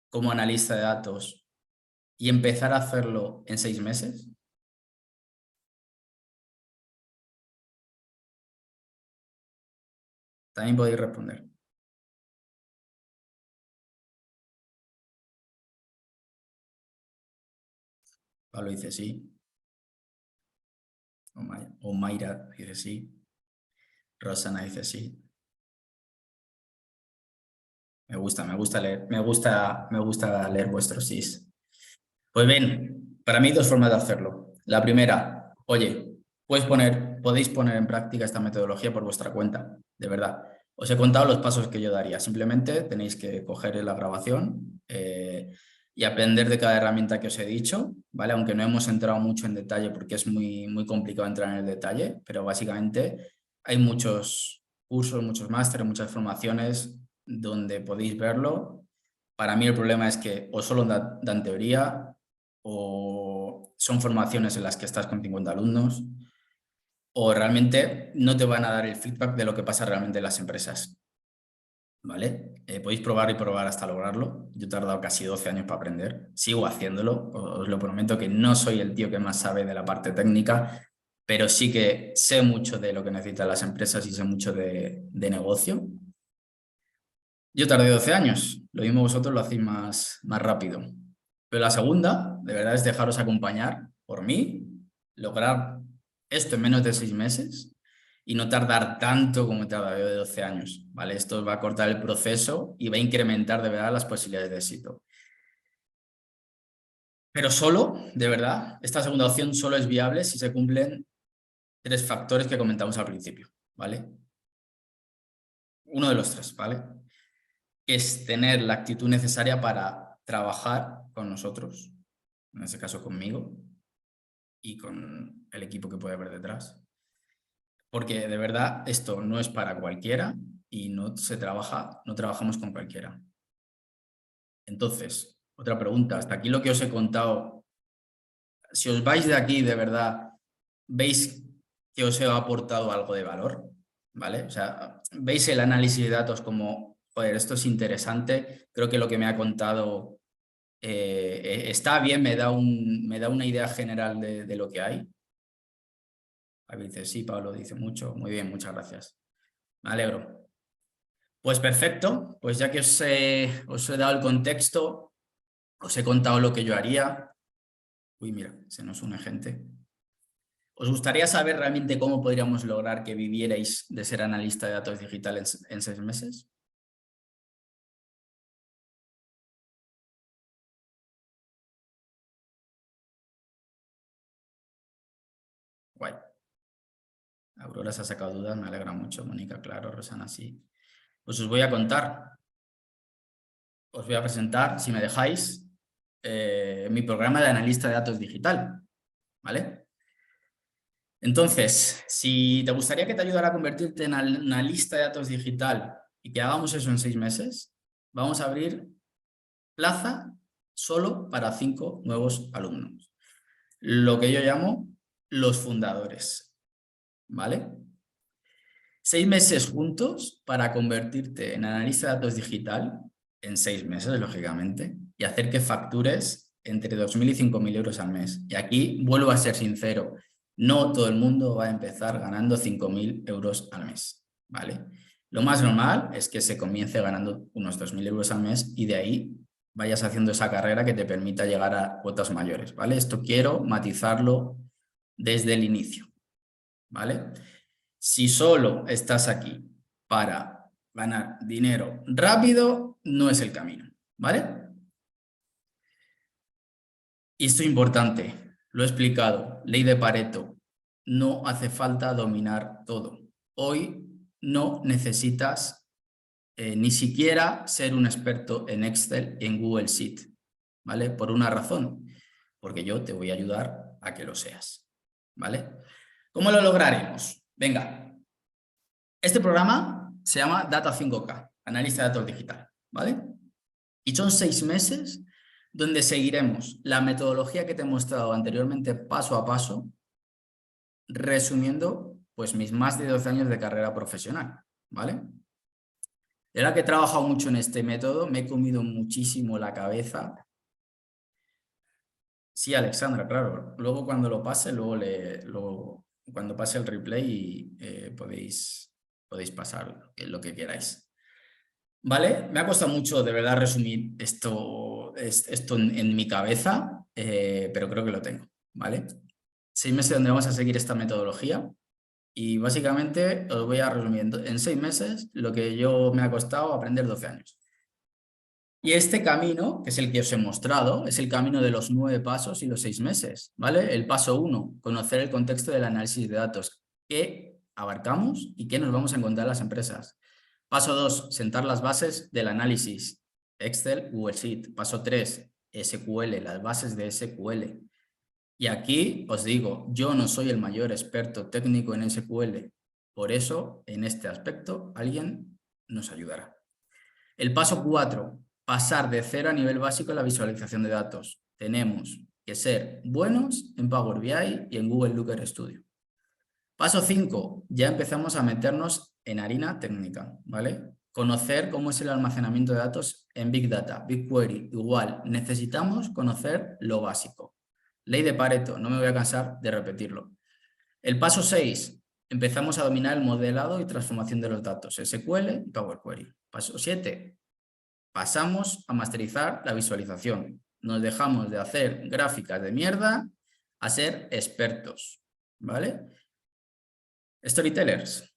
como analista de datos y empezar a hacerlo en 6 meses? También podéis responder. Pablo dice sí. O Mayra dice sí. Rosana dice sí. Me gusta leer, me gusta leer vuestros sís. Pues bien, para mí hay dos formas de hacerlo. La primera, oye, podéis poner en práctica esta metodología por vuestra cuenta, de verdad. Os he contado los pasos que yo daría. Simplemente tenéis que coger la grabación y aprender de cada herramienta que os he dicho, ¿vale? Aunque no hemos entrado mucho en detalle porque es muy complicado entrar en el detalle, pero básicamente hay muchos cursos, muchos másteres, muchas formaciones donde podéis verlo. Para mí el problema es que o solo dan teoría o son formaciones en las que estás con 50 alumnos o realmente no te van a dar el feedback de lo que pasa realmente en las empresas, ¿vale? Podéis probar y probar hasta lograrlo. Yo he tardado casi 12 años para aprender, sigo haciéndolo, os lo prometo que no soy el tío que más sabe de la parte técnica, pero sí que sé mucho de lo que necesitan las empresas y sé mucho de negocio. Yo tardé 12 años, lo mismo vosotros lo hacéis más rápido. Pero la segunda, de verdad, es dejaros acompañar por mí, lograr esto en menos de 6 meses y no tardar tanto como he tardado yo de 12 años, ¿vale? Esto os va a cortar el proceso y va a incrementar de verdad las posibilidades de éxito. Pero solo, de verdad, esta segunda opción solo es viable si se cumplen 3 factores que comentamos al principio, ¿vale? Uno de los 3, ¿vale? Es tener la actitud necesaria para trabajar con nosotros, en este caso conmigo y con el equipo que puede haber detrás. Porque de verdad esto no es para cualquiera y no trabajamos con cualquiera. Entonces, otra pregunta, hasta aquí lo que os he contado, si os vais de aquí de verdad, ¿veis que os he aportado algo de valor? ¿Vale? O sea, ¿veis el análisis de datos como, joder, esto es interesante? Creo que lo que me ha contado está bien, me da una idea general de lo que hay. A veces sí, Pablo dice mucho. Muy bien, muchas gracias. Me alegro. Pues perfecto, pues ya que os he dado el contexto, os he contado lo que yo haría. Uy, mira, se nos une gente. ¿Os gustaría saber realmente cómo podríamos lograr que vivierais de ser analista de datos digitales en 6 meses? Guay. Aurora se ha sacado dudas, me alegra mucho. Mónica, claro, Rosana, sí. Pues os voy a contar, os voy a presentar, si me dejáis, mi programa de analista de datos digital, ¿vale? Entonces, si te gustaría que te ayudara a convertirte en analista de datos digital y que hagamos eso en 6 meses, vamos a abrir plaza solo para 5 nuevos alumnos. Lo que yo llamo los fundadores, ¿vale? 6 meses juntos para convertirte en analista de datos digital en 6 meses, lógicamente, y hacer que factures entre 2.000 y 5.000 euros al mes. Y aquí vuelvo a ser sincero, no todo el mundo va a empezar ganando 5.000 euros al mes, ¿vale? Lo más normal es que se comience ganando unos 2.000 euros al mes y de ahí vayas haciendo esa carrera que te permita llegar a cuotas mayores, ¿vale? Esto quiero matizarlo desde el inicio, ¿vale? Si solo estás aquí para ganar dinero rápido, no es el camino, ¿vale? Y esto es importante, lo he explicado, ley de Pareto, no hace falta dominar todo. Hoy no necesitas ni siquiera ser un experto en Excel y en Google Sheet, ¿vale? Por una razón, porque yo te voy a ayudar a que lo seas, ¿vale? ¿Cómo lo lograremos? Venga, este programa se llama Data 5K, Analista de Datos Digital, ¿vale? Y son 6 meses donde seguiremos la metodología que te he mostrado anteriormente paso a paso, resumiendo pues mis más de 12 años de carrera profesional, ¿vale? Y ahora que he trabajado mucho en este método, me he comido muchísimo la cabeza. Sí, Alexandra, claro. Luego cuando lo pase, cuando pase el replay podéis pasar lo que queráis. ¿Vale? Me ha costado mucho de verdad resumir esto en mi cabeza, pero creo que lo tengo, ¿vale? 6 meses donde vamos a seguir esta metodología y básicamente os voy a resumir en 6 meses lo que yo me ha costado aprender 12 años. Y este camino, que es el que os he mostrado, es el camino de los 9 pasos y los 6 meses, ¿vale? El paso 1, conocer el contexto del análisis de datos. ¿Qué abarcamos y qué nos vamos a encontrar en las empresas? Paso 2, sentar las bases del análisis. Excel, Google Sheet. Paso 3, SQL, las bases de SQL. Y aquí os digo, yo no soy el mayor experto técnico en SQL. Por eso, en este aspecto, alguien nos ayudará. El paso 4, pasar de cero a nivel básico en la visualización de datos. Tenemos que ser buenos en Power BI y en Google Looker Studio. Paso 5, ya empezamos a meternos en harina técnica, ¿vale? Conocer cómo es el almacenamiento de datos en Big Data, BigQuery. Igual, necesitamos conocer lo básico. Ley de Pareto, no me voy a cansar de repetirlo. El paso 6, empezamos a dominar el modelado y transformación de los datos, SQL y Power Query. Paso 7, pasamos a masterizar la visualización. Nos dejamos de hacer gráficas de mierda a ser expertos, ¿vale? Storytellers.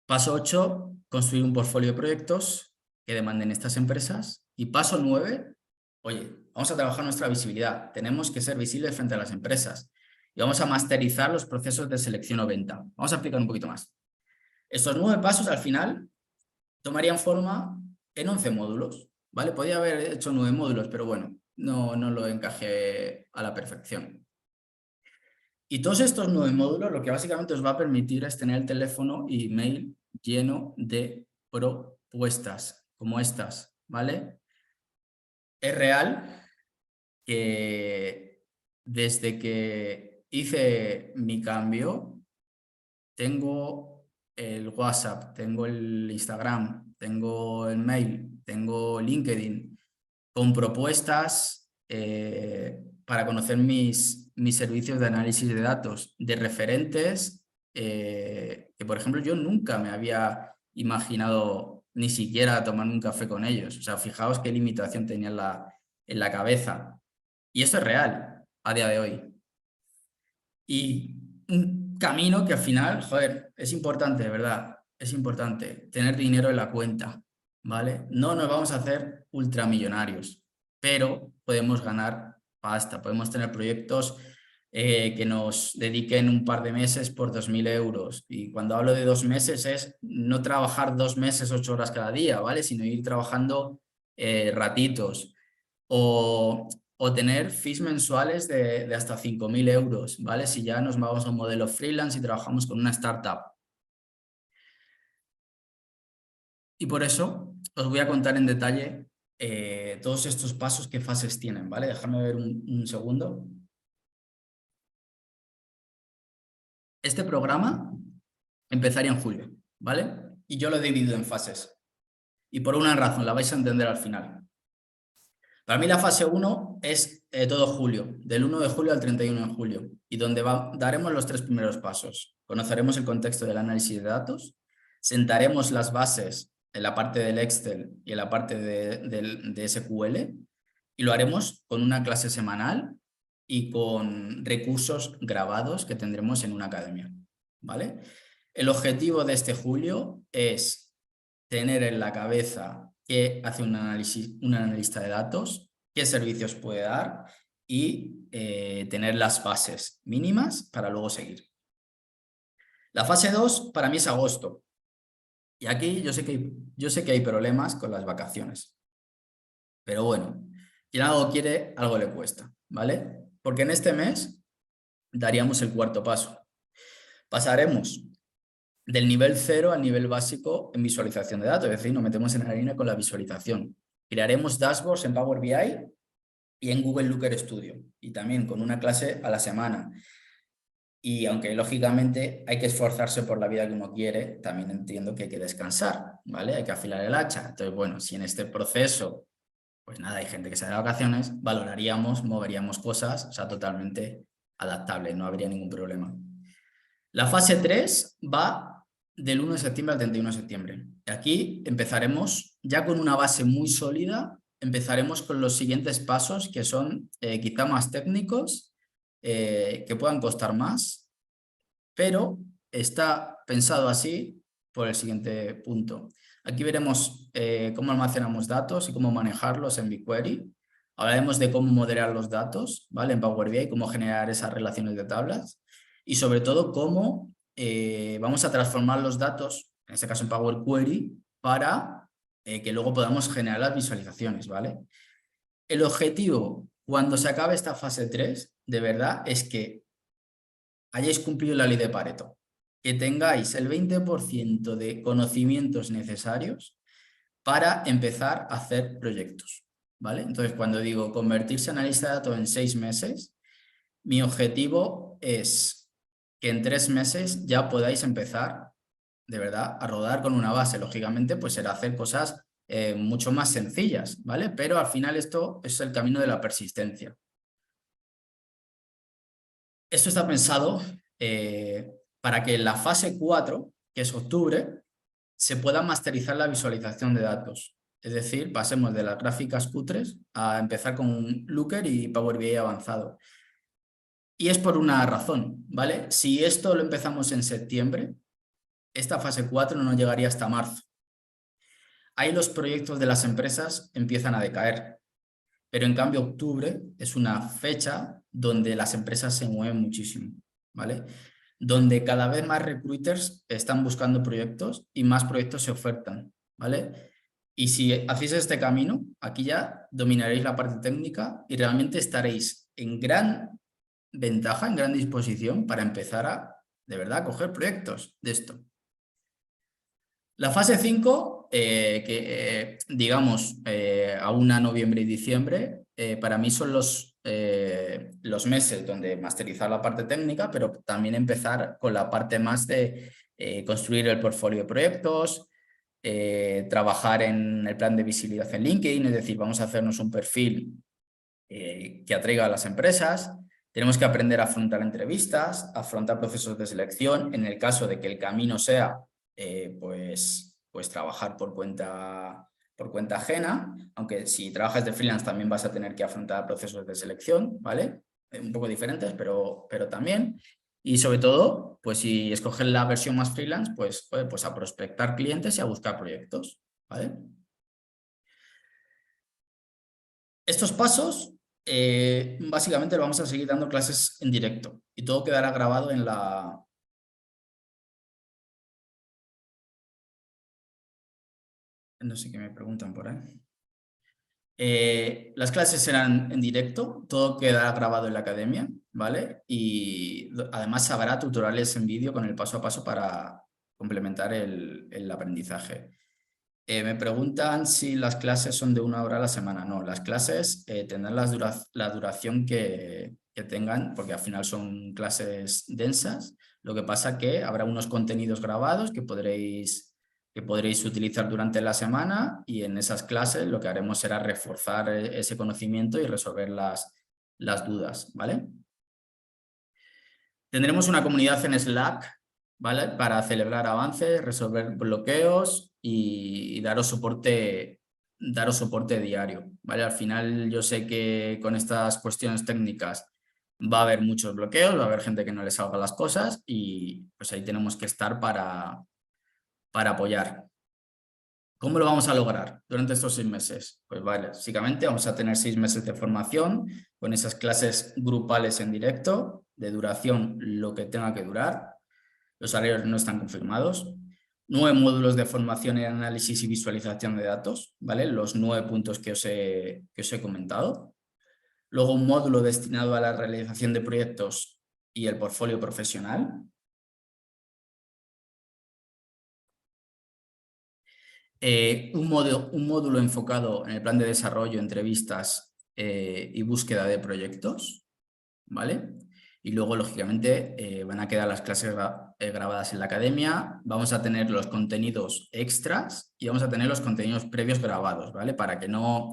Paso 8, construir un portfolio de proyectos que demanden estas empresas. Y paso 9, oye, vamos a trabajar nuestra visibilidad. Tenemos que ser visibles frente a las empresas. Y vamos a masterizar los procesos de selección o venta. Vamos a explicar un poquito más. Estos 9 pasos al final tomarían forma en 11 módulos, ¿vale? Podía haber hecho 9 módulos, pero bueno, no lo encajé a la perfección. Y todos estos 9 módulos lo que básicamente os va a permitir es tener el teléfono y mail lleno de propuestas como estas, ¿vale? Es real que desde que hice mi cambio tengo el WhatsApp, tengo el Instagram, tengo el mail, tengo LinkedIn con propuestas para conocer mis servicios de análisis de datos de referentes que, por ejemplo, yo nunca me había imaginado ni siquiera tomar un café con ellos. O sea, fijaos qué limitación tenía en la cabeza. Y esto es real a día de hoy. Y un camino que al final, joder, es importante, ¿verdad? Es importante tener dinero en la cuenta, ¿vale? No nos vamos a hacer ultramillonarios, pero podemos ganar pasta, podemos tener proyectos que nos dediquen un par de meses por 2.000 euros. Y cuando hablo de 2 meses es no trabajar 2 meses, 8 horas cada día, ¿vale? Sino ir trabajando ratitos. O tener fees mensuales de hasta 5.000 euros, ¿vale? Si ya nos vamos a un modelo freelance y trabajamos con una startup. Y por eso os voy a contar en detalle todos estos pasos, qué fases tienen, ¿vale? Dejadme ver un segundo. Este programa empezaría en julio, ¿vale? Y yo lo he dividido en fases. Y por una razón, la vais a entender al final. Para mí la fase 1 es todo julio, del 1 de julio al 31 de julio, y donde daremos los 3 primeros pasos. Conoceremos el contexto del análisis de datos, sentaremos las bases en la parte del Excel y en la parte de SQL, y lo haremos con una clase semanal y con recursos grabados que tendremos en una academia, ¿vale? El objetivo de este julio es tener en la cabeza qué hace un analista de datos, qué servicios puede dar y tener las bases mínimas para luego seguir. La fase 2 para mí es agosto. Y aquí yo sé que hay problemas con las vacaciones. Pero bueno, quien algo quiere, algo le cuesta, ¿vale? Porque en este mes daríamos el cuarto paso. Pasaremos del nivel 0 al nivel básico en visualización de datos, es decir, nos metemos en harina con la visualización. Crearemos dashboards en Power BI y en Google Looker Studio, y también con una clase a la semana. Y aunque lógicamente hay que esforzarse por la vida que uno quiere, también entiendo que hay que descansar, ¿vale? Hay que afilar el hacha. Entonces, bueno, si en este proceso, pues nada, hay gente que se da de vacaciones, valoraríamos, moveríamos cosas, o sea, totalmente adaptable, no habría ningún problema. La fase 3 va del 1 de septiembre al 31 de septiembre. Aquí empezaremos ya con una base muy sólida, empezaremos con los siguientes pasos que son quizá más técnicos que puedan costar más, pero está pensado así por el siguiente punto. Aquí veremos cómo almacenamos datos y cómo manejarlos en BigQuery. Hablaremos de cómo modelar los datos, ¿vale? En Power BI, cómo generar esas relaciones de tablas y sobre todo cómo vamos a transformar los datos, en este caso en Power Query, para que luego podamos generar las visualizaciones, ¿vale? El objetivo, cuando se acabe esta fase 3, de verdad, es que hayáis cumplido la ley de Pareto, que tengáis el 20% de conocimientos necesarios para empezar a hacer proyectos, ¿vale? Entonces, cuando digo convertirse en analista de datos en 6 meses, mi objetivo es que en 3 meses ya podáis empezar, de verdad, a rodar con una base. Lógicamente, pues será hacer cosas mucho más sencillas, ¿vale? Pero al final esto es el camino de la persistencia. Esto está pensado para que en la fase 4, que es octubre, se pueda masterizar la visualización de datos. Es decir, pasemos de las gráficas cutres a empezar con Looker y Power BI avanzado. Y es por una razón, ¿vale? Si esto lo empezamos en septiembre, esta fase 4 no llegaría hasta marzo. Ahí los proyectos de las empresas empiezan a decaer. Pero en cambio octubre es una fecha donde las empresas se mueven muchísimo, ¿vale? Donde cada vez más recruiters están buscando proyectos y más proyectos se ofertan, ¿vale? Y si hacéis este camino, aquí ya dominaréis la parte técnica y realmente estaréis en gran ventaja, en gran disposición para empezar a, de verdad, coger proyectos de esto. La fase 5, digamos, aún a noviembre y diciembre, para mí son los meses donde masterizar la parte técnica, pero también empezar con la parte más de construir el portfolio de proyectos, trabajar en el plan de visibilidad en LinkedIn, es decir, vamos a hacernos un perfil que atraiga a las empresas. Tenemos que aprender a afrontar entrevistas, afrontar procesos de selección, en el caso de que el camino sea pues trabajar por cuenta ajena, aunque si trabajas de freelance también vas a tener que afrontar procesos de selección, ¿vale? Un poco diferentes, pero también. Y sobre todo, pues si escoges la versión más freelance, pues a prospectar clientes y a buscar proyectos, ¿vale? Estos pasos, básicamente lo vamos a seguir dando clases en directo y todo quedará grabado en la... No sé qué me preguntan por ahí. Las clases serán en directo, todo quedará grabado en la academia, ¿vale? Y además habrá tutoriales en vídeo con el paso a paso para complementar el aprendizaje. Me preguntan si las clases son de 1 hora a la semana. No, las clases tendrán la duración que tengan, porque al final son clases densas. Lo que pasa que habrá unos contenidos grabados que podréis utilizar durante la semana y en esas clases lo que haremos será reforzar ese conocimiento y resolver las dudas, ¿vale? Tendremos una comunidad en Slack, ¿vale? Para celebrar avances, resolver bloqueos y daros soporte diario, ¿vale? Al final yo sé que con estas cuestiones técnicas va a haber muchos bloqueos, va a haber gente que no les salga las cosas y pues ahí tenemos que estar para apoyar. ¿Cómo lo vamos a lograr durante estos 6 meses? Pues vale, básicamente vamos a tener 6 meses de formación con esas clases grupales en directo, de duración lo que tenga que durar. Los horarios no están confirmados. 9 módulos de formación en análisis y visualización de datos, ¿vale? Los 9 puntos que os he comentado. Luego un módulo destinado a la realización de proyectos y el portfolio profesional. Un módulo enfocado en el plan de desarrollo, entrevistas y búsqueda de proyectos, ¿vale? Y luego, lógicamente, van a quedar las clases grabadas en la academia, vamos a tener los contenidos extras y vamos a tener los contenidos previos grabados, ¿vale? Para que no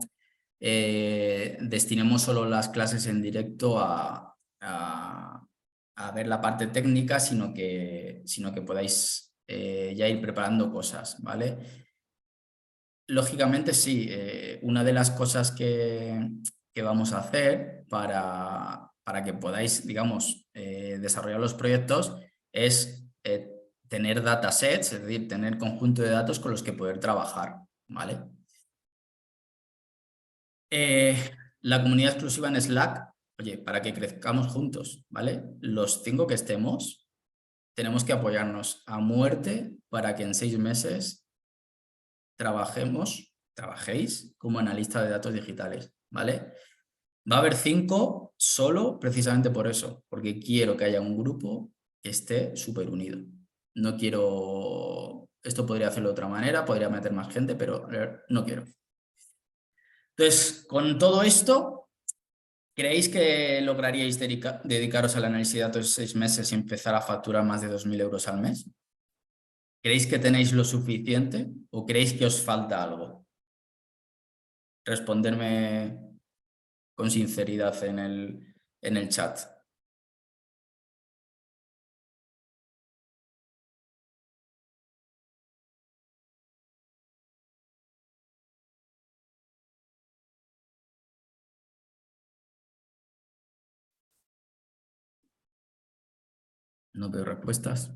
destinemos solo las clases en directo a ver la parte técnica, sino que podáis ya ir preparando cosas, ¿vale? Lógicamente sí, una de las cosas que vamos a hacer para para que podáis, digamos, desarrollar los proyectos, es tener datasets, es decir, tener conjunto de datos con los que poder trabajar, ¿vale? La comunidad exclusiva en Slack, oye, para que crezcamos juntos, ¿vale? Los 5 que estemos, tenemos que apoyarnos a muerte para que en 6 meses trabajéis como analista de datos digitales, ¿vale? Va a haber 5 solo precisamente por eso, porque quiero que haya un grupo que esté súper unido. No quiero... Esto podría hacerlo de otra manera, podría meter más gente, pero no quiero. Entonces, con todo esto, ¿creéis que lograríais dedicaros al análisis de datos 6 meses y empezar a facturar más de 2.000 euros al mes? ¿Creéis que tenéis lo suficiente o creéis que os falta algo? Responderme con sinceridad en el chat. No veo respuestas.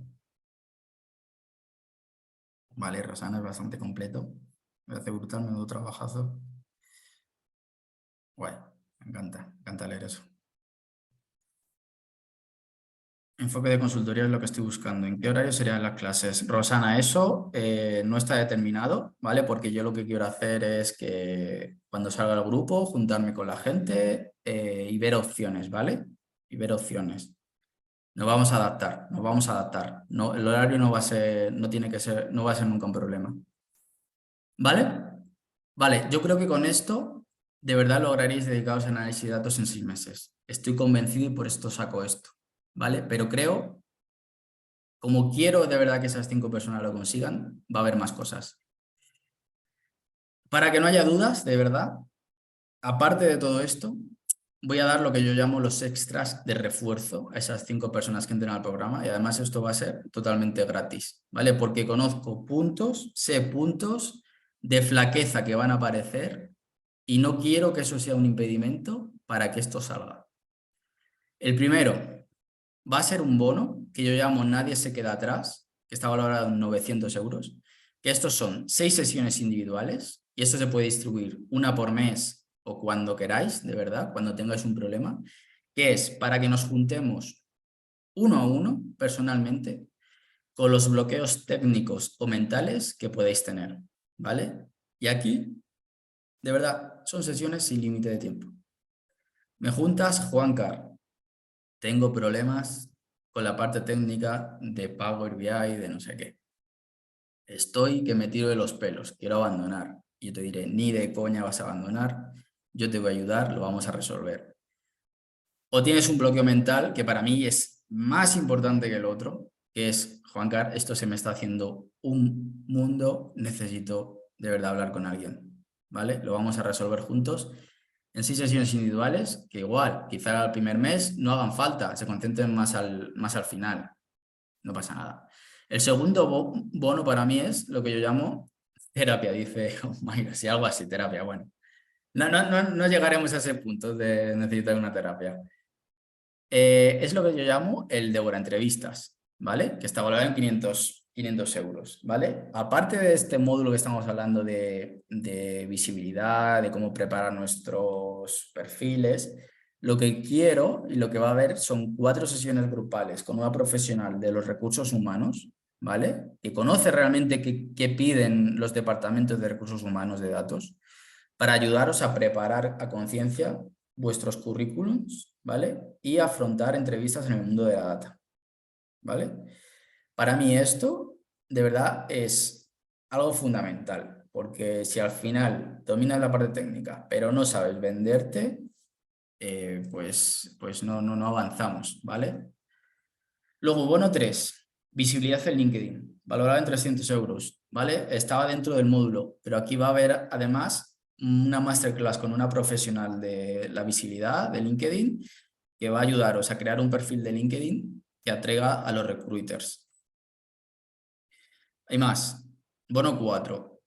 Vale, Rosana es bastante completo. Me hace brutal, menudo trabajazo. Guay, me encanta leer eso. Enfoque de consultoría es lo que estoy buscando. ¿En qué horario serían las clases? Rosana, eso no está determinado, ¿vale? Porque yo lo que quiero hacer es que cuando salga el grupo, juntarme con la gente y ver opciones, ¿vale? Y ver opciones. Nos vamos a adaptar, nos vamos a adaptar. No, el horario no va a ser, no tiene que ser, no va a ser nunca un problema. ¿Vale? Vale, yo creo que con esto de verdad lograréis dedicaros a análisis de datos en 6 meses. Estoy convencido y por esto saco esto, ¿vale? Pero creo, como quiero de verdad que esas 5 personas lo consigan, va a haber más cosas. Para que no haya dudas, de verdad, aparte de todo esto, voy a dar lo que yo llamo los extras de refuerzo a esas 5 personas que entren al programa y además esto va a ser totalmente gratis, ¿vale? Porque conozco puntos, sé puntos de flaqueza que van a aparecer y no quiero que eso sea un impedimento para que esto salga. El primero va a ser un bono que yo llamo Nadie se queda atrás, que está valorado en 900 euros, que estos son 6 sesiones individuales y esto se puede distribuir una por mes o cuando queráis, de verdad, cuando tengáis un problema, que es para que nos juntemos uno a uno, personalmente, con los bloqueos técnicos o mentales que podéis tener, ¿vale? Y aquí, de verdad, son sesiones sin límite de tiempo. Me juntas, Juancar, tengo problemas con la parte técnica de Power BI, de no sé qué. Estoy que me tiro de los pelos, quiero abandonar. Yo te diré, ni de coña vas a abandonar, yo te voy a ayudar, lo vamos a resolver. O tienes un bloqueo mental que para mí es más importante que el otro, que es, Juancar, esto se me está haciendo un mundo, necesito de verdad hablar con alguien, ¿vale? Lo vamos a resolver juntos en 6 sesiones individuales, que igual, quizá al primer mes no hagan falta, se concentren más al final, no pasa nada. El segundo bono para mí es lo que yo llamo terapia, dice, oh my God, si algo así, terapia, bueno. No llegaremos a ese punto de necesitar una terapia. Es lo que yo llamo el Débora Entrevistas, ¿vale? Que está valorado en 500 euros, ¿vale? Aparte de este módulo que estamos hablando de visibilidad, de cómo preparar nuestros perfiles, lo que quiero y lo que va a haber son 4 sesiones grupales con una profesional de los recursos humanos, ¿vale? Que conoce realmente qué piden los departamentos de recursos humanos de datos para ayudaros a preparar a conciencia vuestros currículums, ¿vale? Y afrontar entrevistas en el mundo de la data, ¿vale? Para mí esto, de verdad, es algo fundamental, porque si al final dominas la parte técnica, pero no sabes venderte, pues no avanzamos, ¿vale? Luego, bono 3, visibilidad en LinkedIn, valorado en 300 euros, ¿vale? Estaba dentro del módulo, pero aquí va a haber además una masterclass con una profesional de la visibilidad de LinkedIn que va a ayudaros a crear un perfil de LinkedIn que atraiga a los recruiters. Hay más, bono 4.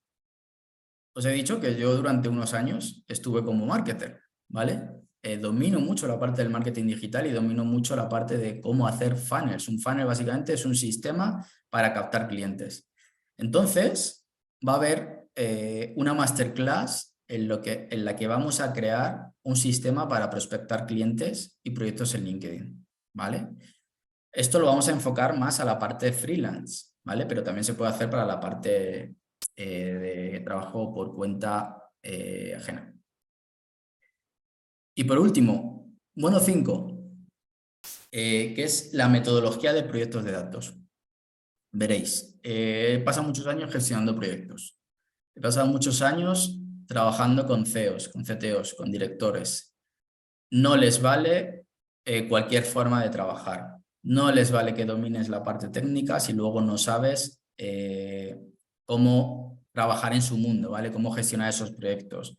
Os he dicho que yo durante unos años estuve como marketer, ¿vale? domino mucho la parte del marketing digital y domino mucho la parte de cómo hacer funnels. Un funnel básicamente es un sistema para captar clientes. Entonces, va a haber una masterclass en la que vamos a crear un sistema para prospectar clientes y proyectos en LinkedIn, ¿vale? Esto lo vamos a enfocar más a la parte freelance, ¿vale? Pero también se puede hacer para la parte de trabajo por cuenta ajena. Y por último, bono 5, que es la metodología de proyectos de datos. Veréis, he pasado muchos años gestionando proyectos. He pasado muchos años trabajando con CEOs, con CTOs, con directores. No les vale cualquier forma de trabajar. No les vale que domines la parte técnica si luego no sabes cómo trabajar en su mundo, ¿vale? Cómo gestionar esos proyectos.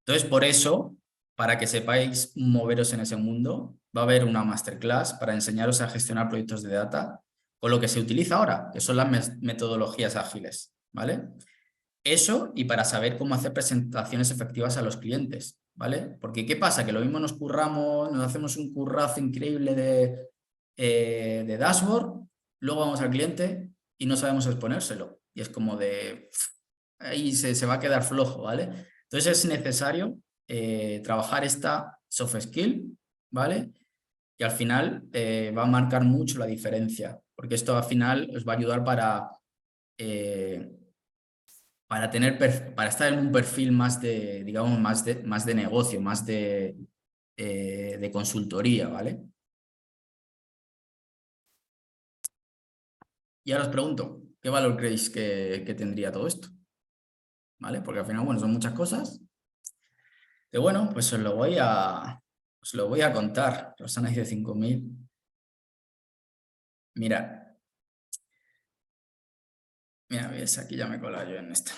Entonces, por eso, para que sepáis moveros en ese mundo, va a haber una masterclass para enseñaros a gestionar proyectos de data con lo que se utiliza ahora, que son las metodologías ágiles, ¿vale? Eso y para saber cómo hacer presentaciones efectivas a los clientes, ¿vale? Porque ¿qué pasa? Que lo mismo nos curramos, nos hacemos un currazo increíble de dashboard, luego vamos al cliente y no sabemos exponérselo. Y es como de... ahí se va a quedar flojo, ¿vale? Entonces es necesario trabajar esta soft skill, ¿vale? Y al final va a marcar mucho la diferencia, porque esto al final os va a ayudar para estar en un perfil más de, digamos, más de negocio, más de consultoría, ¿vale? Y ahora os pregunto, ¿qué valor creéis que tendría todo esto? ¿Vale? Porque al final, bueno, son muchas cosas. Que bueno, pues os lo voy a contar. Rosana dice 5.000. Mira, ves, aquí ya me he colado yo en esto.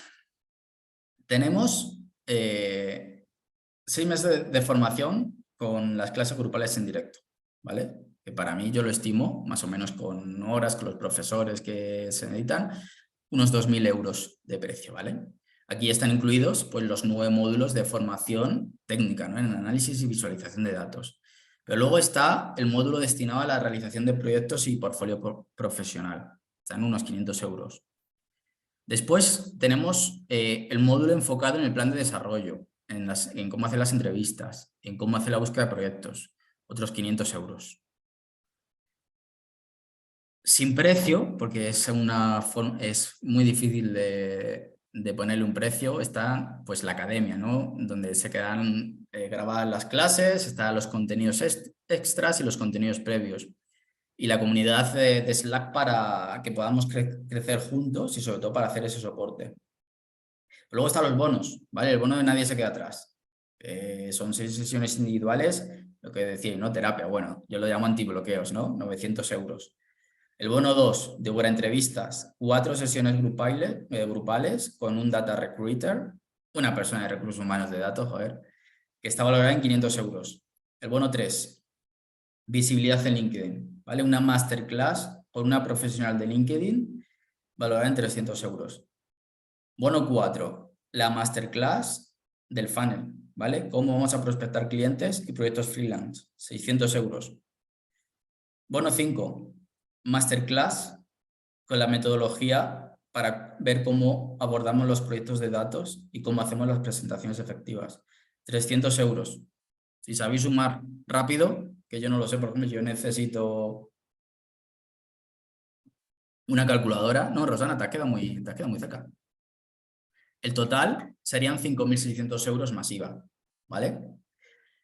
Tenemos 6 meses de formación con las clases grupales en directo, ¿vale? Que para mí yo lo estimo, más o menos con horas, con los profesores que se necesitan, unos 2.000 euros de precio, ¿vale? Aquí están incluidos pues, los 9 módulos de formación técnica, ¿no? En análisis y visualización de datos. Pero luego está el módulo destinado a la realización de proyectos y portfolio profesional. Están unos 500 euros. Después tenemos el módulo enfocado en el plan de desarrollo, en cómo hacer las entrevistas, en cómo hacer la búsqueda de proyectos, otros 500 euros. Sin precio, porque es muy difícil de ponerle un precio, está pues la academia, ¿no? Donde se quedan grabadas las clases, están los contenidos extras y los contenidos previos. Y la comunidad de Slack para que podamos crecer juntos y sobre todo para hacer ese soporte. Luego están los bonos, ¿vale? El bono de nadie se queda atrás. Son 6 sesiones individuales, lo que decía, ¿no? Terapia, bueno, yo lo llamo antibloqueos, ¿no? 900 euros. El bono 2, de Buena Entrevistas, 4 sesiones grupales con un data recruiter, una persona de recursos humanos de datos, joder, que está valorada en 500 euros. El bono 3, visibilidad en LinkedIn, ¿vale? Una masterclass con una profesional de LinkedIn valorada en 300 euros. Bono 4, la masterclass del funnel, ¿vale? Cómo vamos a prospectar clientes y proyectos freelance, 600 euros. Bono 5, masterclass con la metodología para ver cómo abordamos los proyectos de datos y cómo hacemos las presentaciones efectivas, 300 euros. Si sabéis sumar rápido, que yo no lo sé, por ejemplo, yo necesito una calculadora. No, Rosana, te has quedado muy cerca. El total serían 5.600 euros más IVA, ¿vale?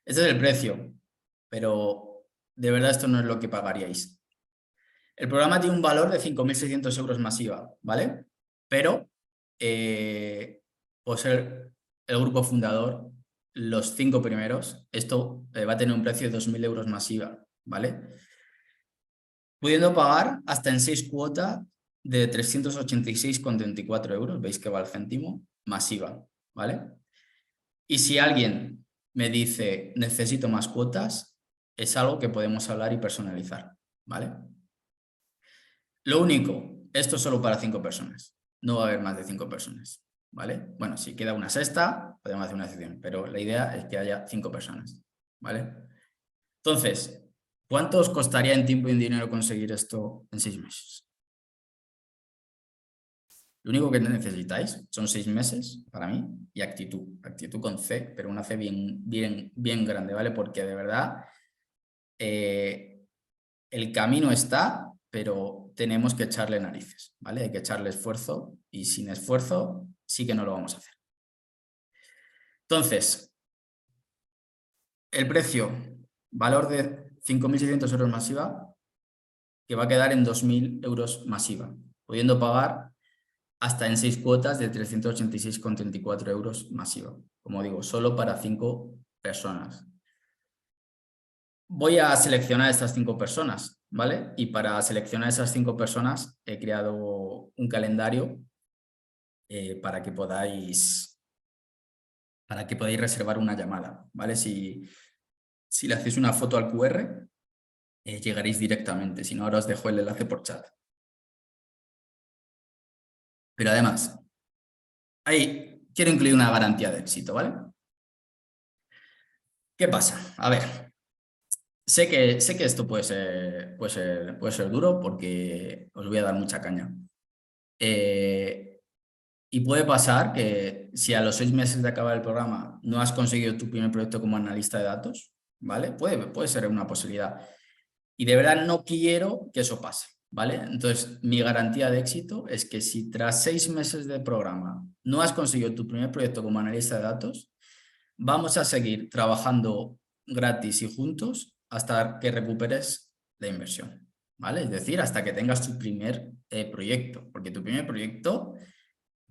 Este es el precio, pero de verdad esto no es lo que pagaríais. El programa tiene un valor de 5.600 euros más IVA, ¿vale? Pero, por ser el grupo fundador, los 5 primeros, esto va a tener un precio de 2.000 euros más IVA, ¿vale? Pudiendo pagar hasta en 6 cuotas de 386,34 euros, veis que va el céntimo, más IVA, ¿vale? Y si alguien me dice necesito más cuotas, es algo que podemos hablar y personalizar, ¿vale? Lo único, esto es solo para 5 personas, no va a haber más de 5 personas, ¿vale? Bueno, si queda una sexta, podemos hacer una excepción, pero la idea es que haya 5 personas, ¿vale? Entonces, ¿cuánto os costaría en tiempo y en dinero conseguir esto en 6 meses? Lo único que necesitáis son 6 meses para mí y actitud con C, pero una C bien grande, ¿vale? Porque de verdad el camino está, pero tenemos que echarle narices, ¿vale? Hay que echarle esfuerzo y sin esfuerzo sí que no lo vamos a hacer. Entonces, el precio, valor de 5.600 euros masiva, que va a quedar en 2.000 euros masiva, pudiendo pagar hasta en 6 cuotas de 386,34 euros masiva. Como digo, solo para 5 personas. Voy a seleccionar estas 5 personas, ¿vale? Y para seleccionar esas 5 personas he creado un calendario para que podáis reservar una llamada, ¿vale? Si le hacéis una foto al QR, llegaréis directamente. Si no, ahora os dejo el enlace por chat. Pero además, ahí quiero incluir una garantía de éxito, ¿vale? ¿Qué pasa? A ver, sé que esto puede ser duro porque os voy a dar mucha caña. Y puede pasar que si a los 6 meses de acabar el programa no has conseguido tu primer proyecto como analista de datos, ¿vale? Puede ser una posibilidad. Y de verdad no quiero que eso pase, ¿vale? Entonces, mi garantía de éxito es que si tras 6 meses de programa no has conseguido tu primer proyecto como analista de datos, vamos a seguir trabajando gratis y juntos hasta que recuperes la inversión, ¿vale? Es decir, hasta que tengas tu primer proyecto, porque tu primer proyecto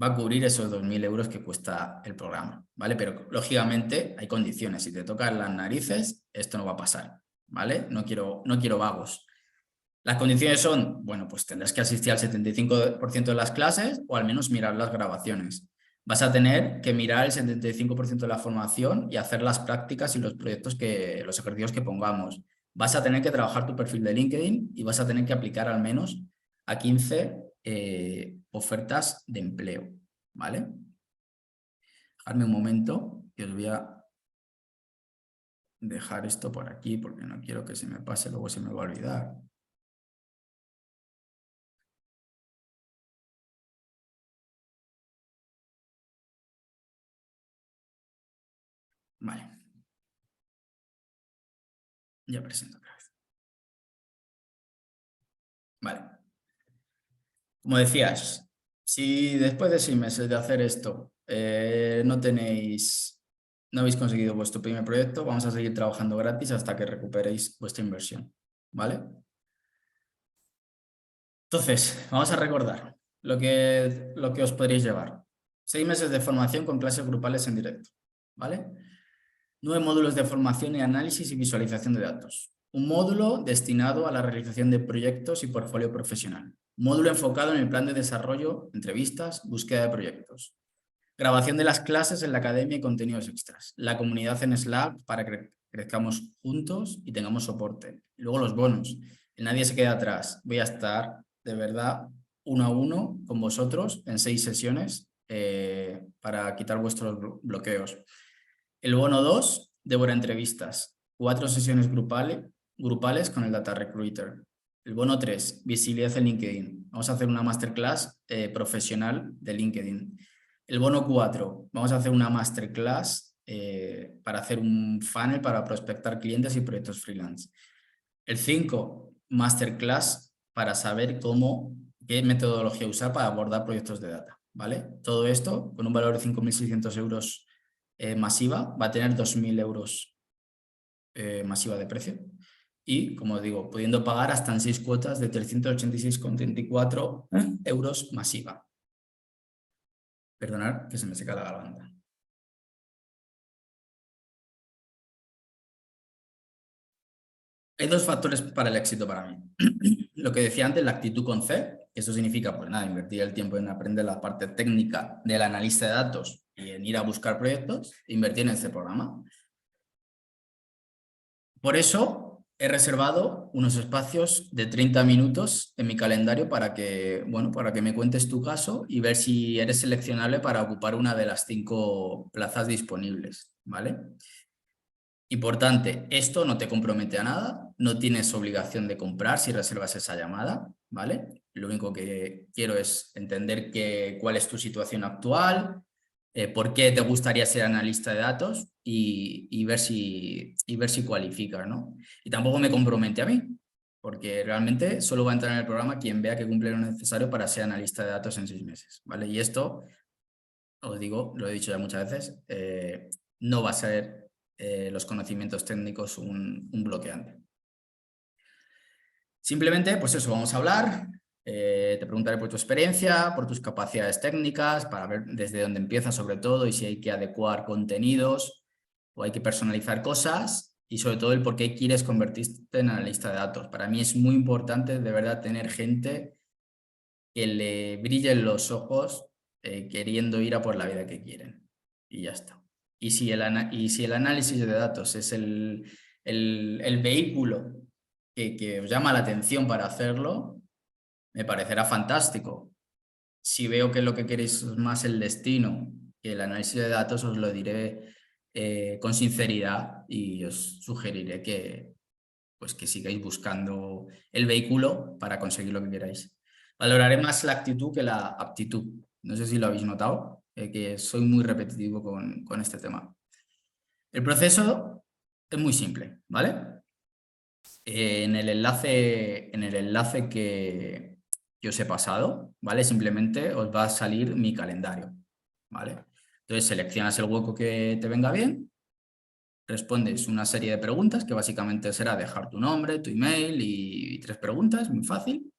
va a cubrir esos 2.000 euros que cuesta el programa, ¿vale? Pero lógicamente hay condiciones. Si te tocan las narices, esto no va a pasar, ¿vale? No quiero vagos. Las condiciones son, bueno, pues tendrás que asistir al 75% de las clases o al menos mirar las grabaciones. Vas a tener que mirar el 75% de la formación y hacer las prácticas y los los ejercicios que pongamos. Vas a tener que trabajar tu perfil de LinkedIn y vas a tener que aplicar al menos a 15 ofertas de empleo, ¿vale? Dejadme un momento que os voy a dejar esto por aquí porque no quiero que se me pase, luego se me va a olvidar. Vale. Ya presento otra vez. Vale. Como decías, si después de 6 meses de hacer esto no habéis conseguido vuestro primer proyecto, vamos a seguir trabajando gratis hasta que recuperéis vuestra inversión, ¿vale? Entonces, vamos a recordar lo que os podréis llevar. 6 meses de formación con clases grupales en directo, ¿vale? 9 módulos de formación y análisis y visualización de datos. Un módulo destinado a la realización de proyectos y portfolio profesional. Módulo enfocado en el plan de desarrollo, entrevistas, búsqueda de proyectos. Grabación de las clases en la academia y contenidos extras. La comunidad en Slack para que crezcamos juntos y tengamos soporte. Y luego los bonos. El nadie se queda atrás. Voy a estar de verdad 1 a 1 con vosotros en 6 sesiones para quitar vuestros bloqueos. El bono 2, Débora Entrevistas. 4 sesiones grupales con el Data Recruiter. El bono 3, visibilidad en LinkedIn. Vamos a hacer una masterclass profesional de LinkedIn. El bono 4, vamos a hacer una masterclass para hacer un funnel para prospectar clientes y proyectos freelance. El 5, masterclass para saber qué metodología usar para abordar proyectos de data, ¿vale? Todo esto con un valor de 5.600 euros masiva, va a tener 2.000 euros masiva de precio. Y, como digo, pudiendo pagar hasta en 6 cuotas de 386,34 euros masiva. Perdonad que se me seca la garganta. Hay 2 factores para el éxito para mí. Lo que decía antes, la actitud con C, eso significa, pues nada, invertir el tiempo en aprender la parte técnica del analista de datos y en ir a buscar proyectos, invertir en este programa. Por eso he reservado unos espacios de 30 minutos en mi calendario para que me cuentes tu caso y ver si eres seleccionable para ocupar una de las 5 plazas disponibles, ¿vale? Importante, esto no te compromete a nada, no tienes obligación de comprar si reservas esa llamada, ¿vale? Lo único que quiero es entender cuál es tu situación actual, por qué te gustaría ser analista de datos y ver si cualificas, ¿no? Y tampoco me compromete a mí, porque realmente solo va a entrar en el programa quien vea que cumple lo necesario para ser analista de datos en 6 meses, ¿vale? Y esto, os digo, lo he dicho ya muchas veces, no va a ser los conocimientos técnicos un bloqueante. Simplemente, pues eso, vamos a hablar, te preguntaré por tu experiencia, por tus capacidades técnicas, para ver desde dónde empiezas sobre todo y si hay que adecuar contenidos o hay que personalizar cosas y sobre todo el por qué quieres convertirte en analista de datos. Para mí es muy importante de verdad tener gente que le brillen los ojos queriendo ir a por la vida que quieren. Y ya está. Y si el análisis de datos es el vehículo que os llama la atención para hacerlo, me parecerá fantástico. Si veo que lo que queréis es más el destino que el análisis de datos, os lo diré con sinceridad y os sugeriré pues que sigáis buscando el vehículo para conseguir lo que queráis. Valoraré más la actitud que la aptitud. No sé si lo habéis notado, que soy muy repetitivo con este tema. El proceso es muy simple, ¿vale? En el enlace que os he pasado, ¿vale? Simplemente os va a salir mi calendario, ¿vale? Entonces seleccionas el hueco que te venga bien, respondes una serie de preguntas que básicamente será dejar tu nombre, tu email y 3 preguntas, muy fácil,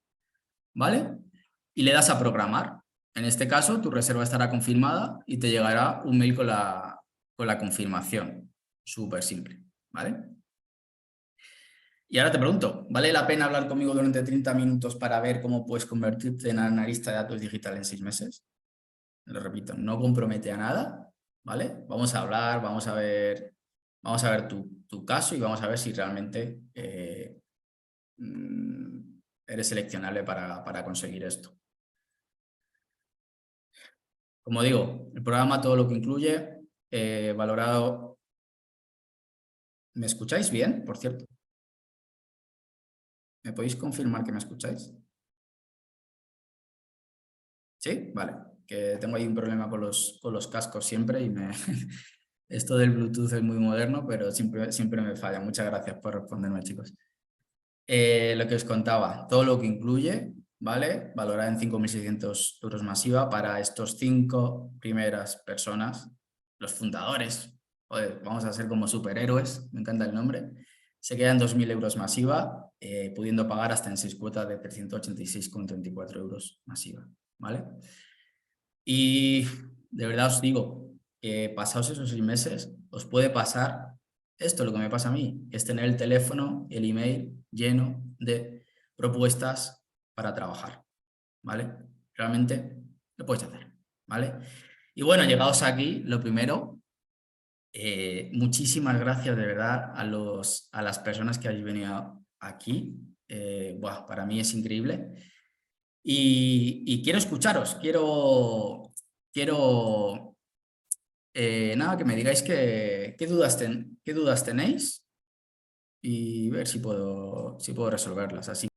¿vale? Y le das a programar. En este caso, tu reserva estará confirmada y te llegará un mail con la confirmación. Súper simple, ¿vale? Y ahora te pregunto, ¿vale la pena hablar conmigo durante 30 minutos para ver cómo puedes convertirte en analista de datos digital en 6 meses? Lo repito, no compromete a nada, ¿vale? Vamos a hablar, vamos a ver tu caso y vamos a ver si realmente eres seleccionable para conseguir esto. Como digo, el programa, todo lo que incluye, valorado... ¿Me escucháis bien, por cierto? ¿Me podéis confirmar que me escucháis? ¿Sí? Vale. Que tengo ahí un problema con los cascos siempre y esto del Bluetooth es muy moderno, pero siempre me falla. Muchas gracias por responderme, chicos. Lo que os contaba, todo lo que incluye, ¿vale? Valorada en 5.600 euros masiva para estos 5 primeras personas, los fundadores. Joder, vamos a ser como superhéroes, me encanta el nombre. Se quedan 2.000 euros masiva, pudiendo pagar hasta en 6 cuotas de 386,34 euros masiva, ¿vale? Y de verdad os digo que pasados esos 6 meses os puede pasar esto, lo que me pasa a mí, que es tener el teléfono, el email lleno de propuestas para trabajar, ¿vale? Realmente lo puedes hacer, ¿vale? Y bueno, llegados aquí, lo primero, muchísimas gracias de verdad a las personas que habéis venido aquí. Para mí es increíble. Y quiero escucharos, quiero nada, que me digáis qué dudas tenéis y ver si puedo resolverlas. Así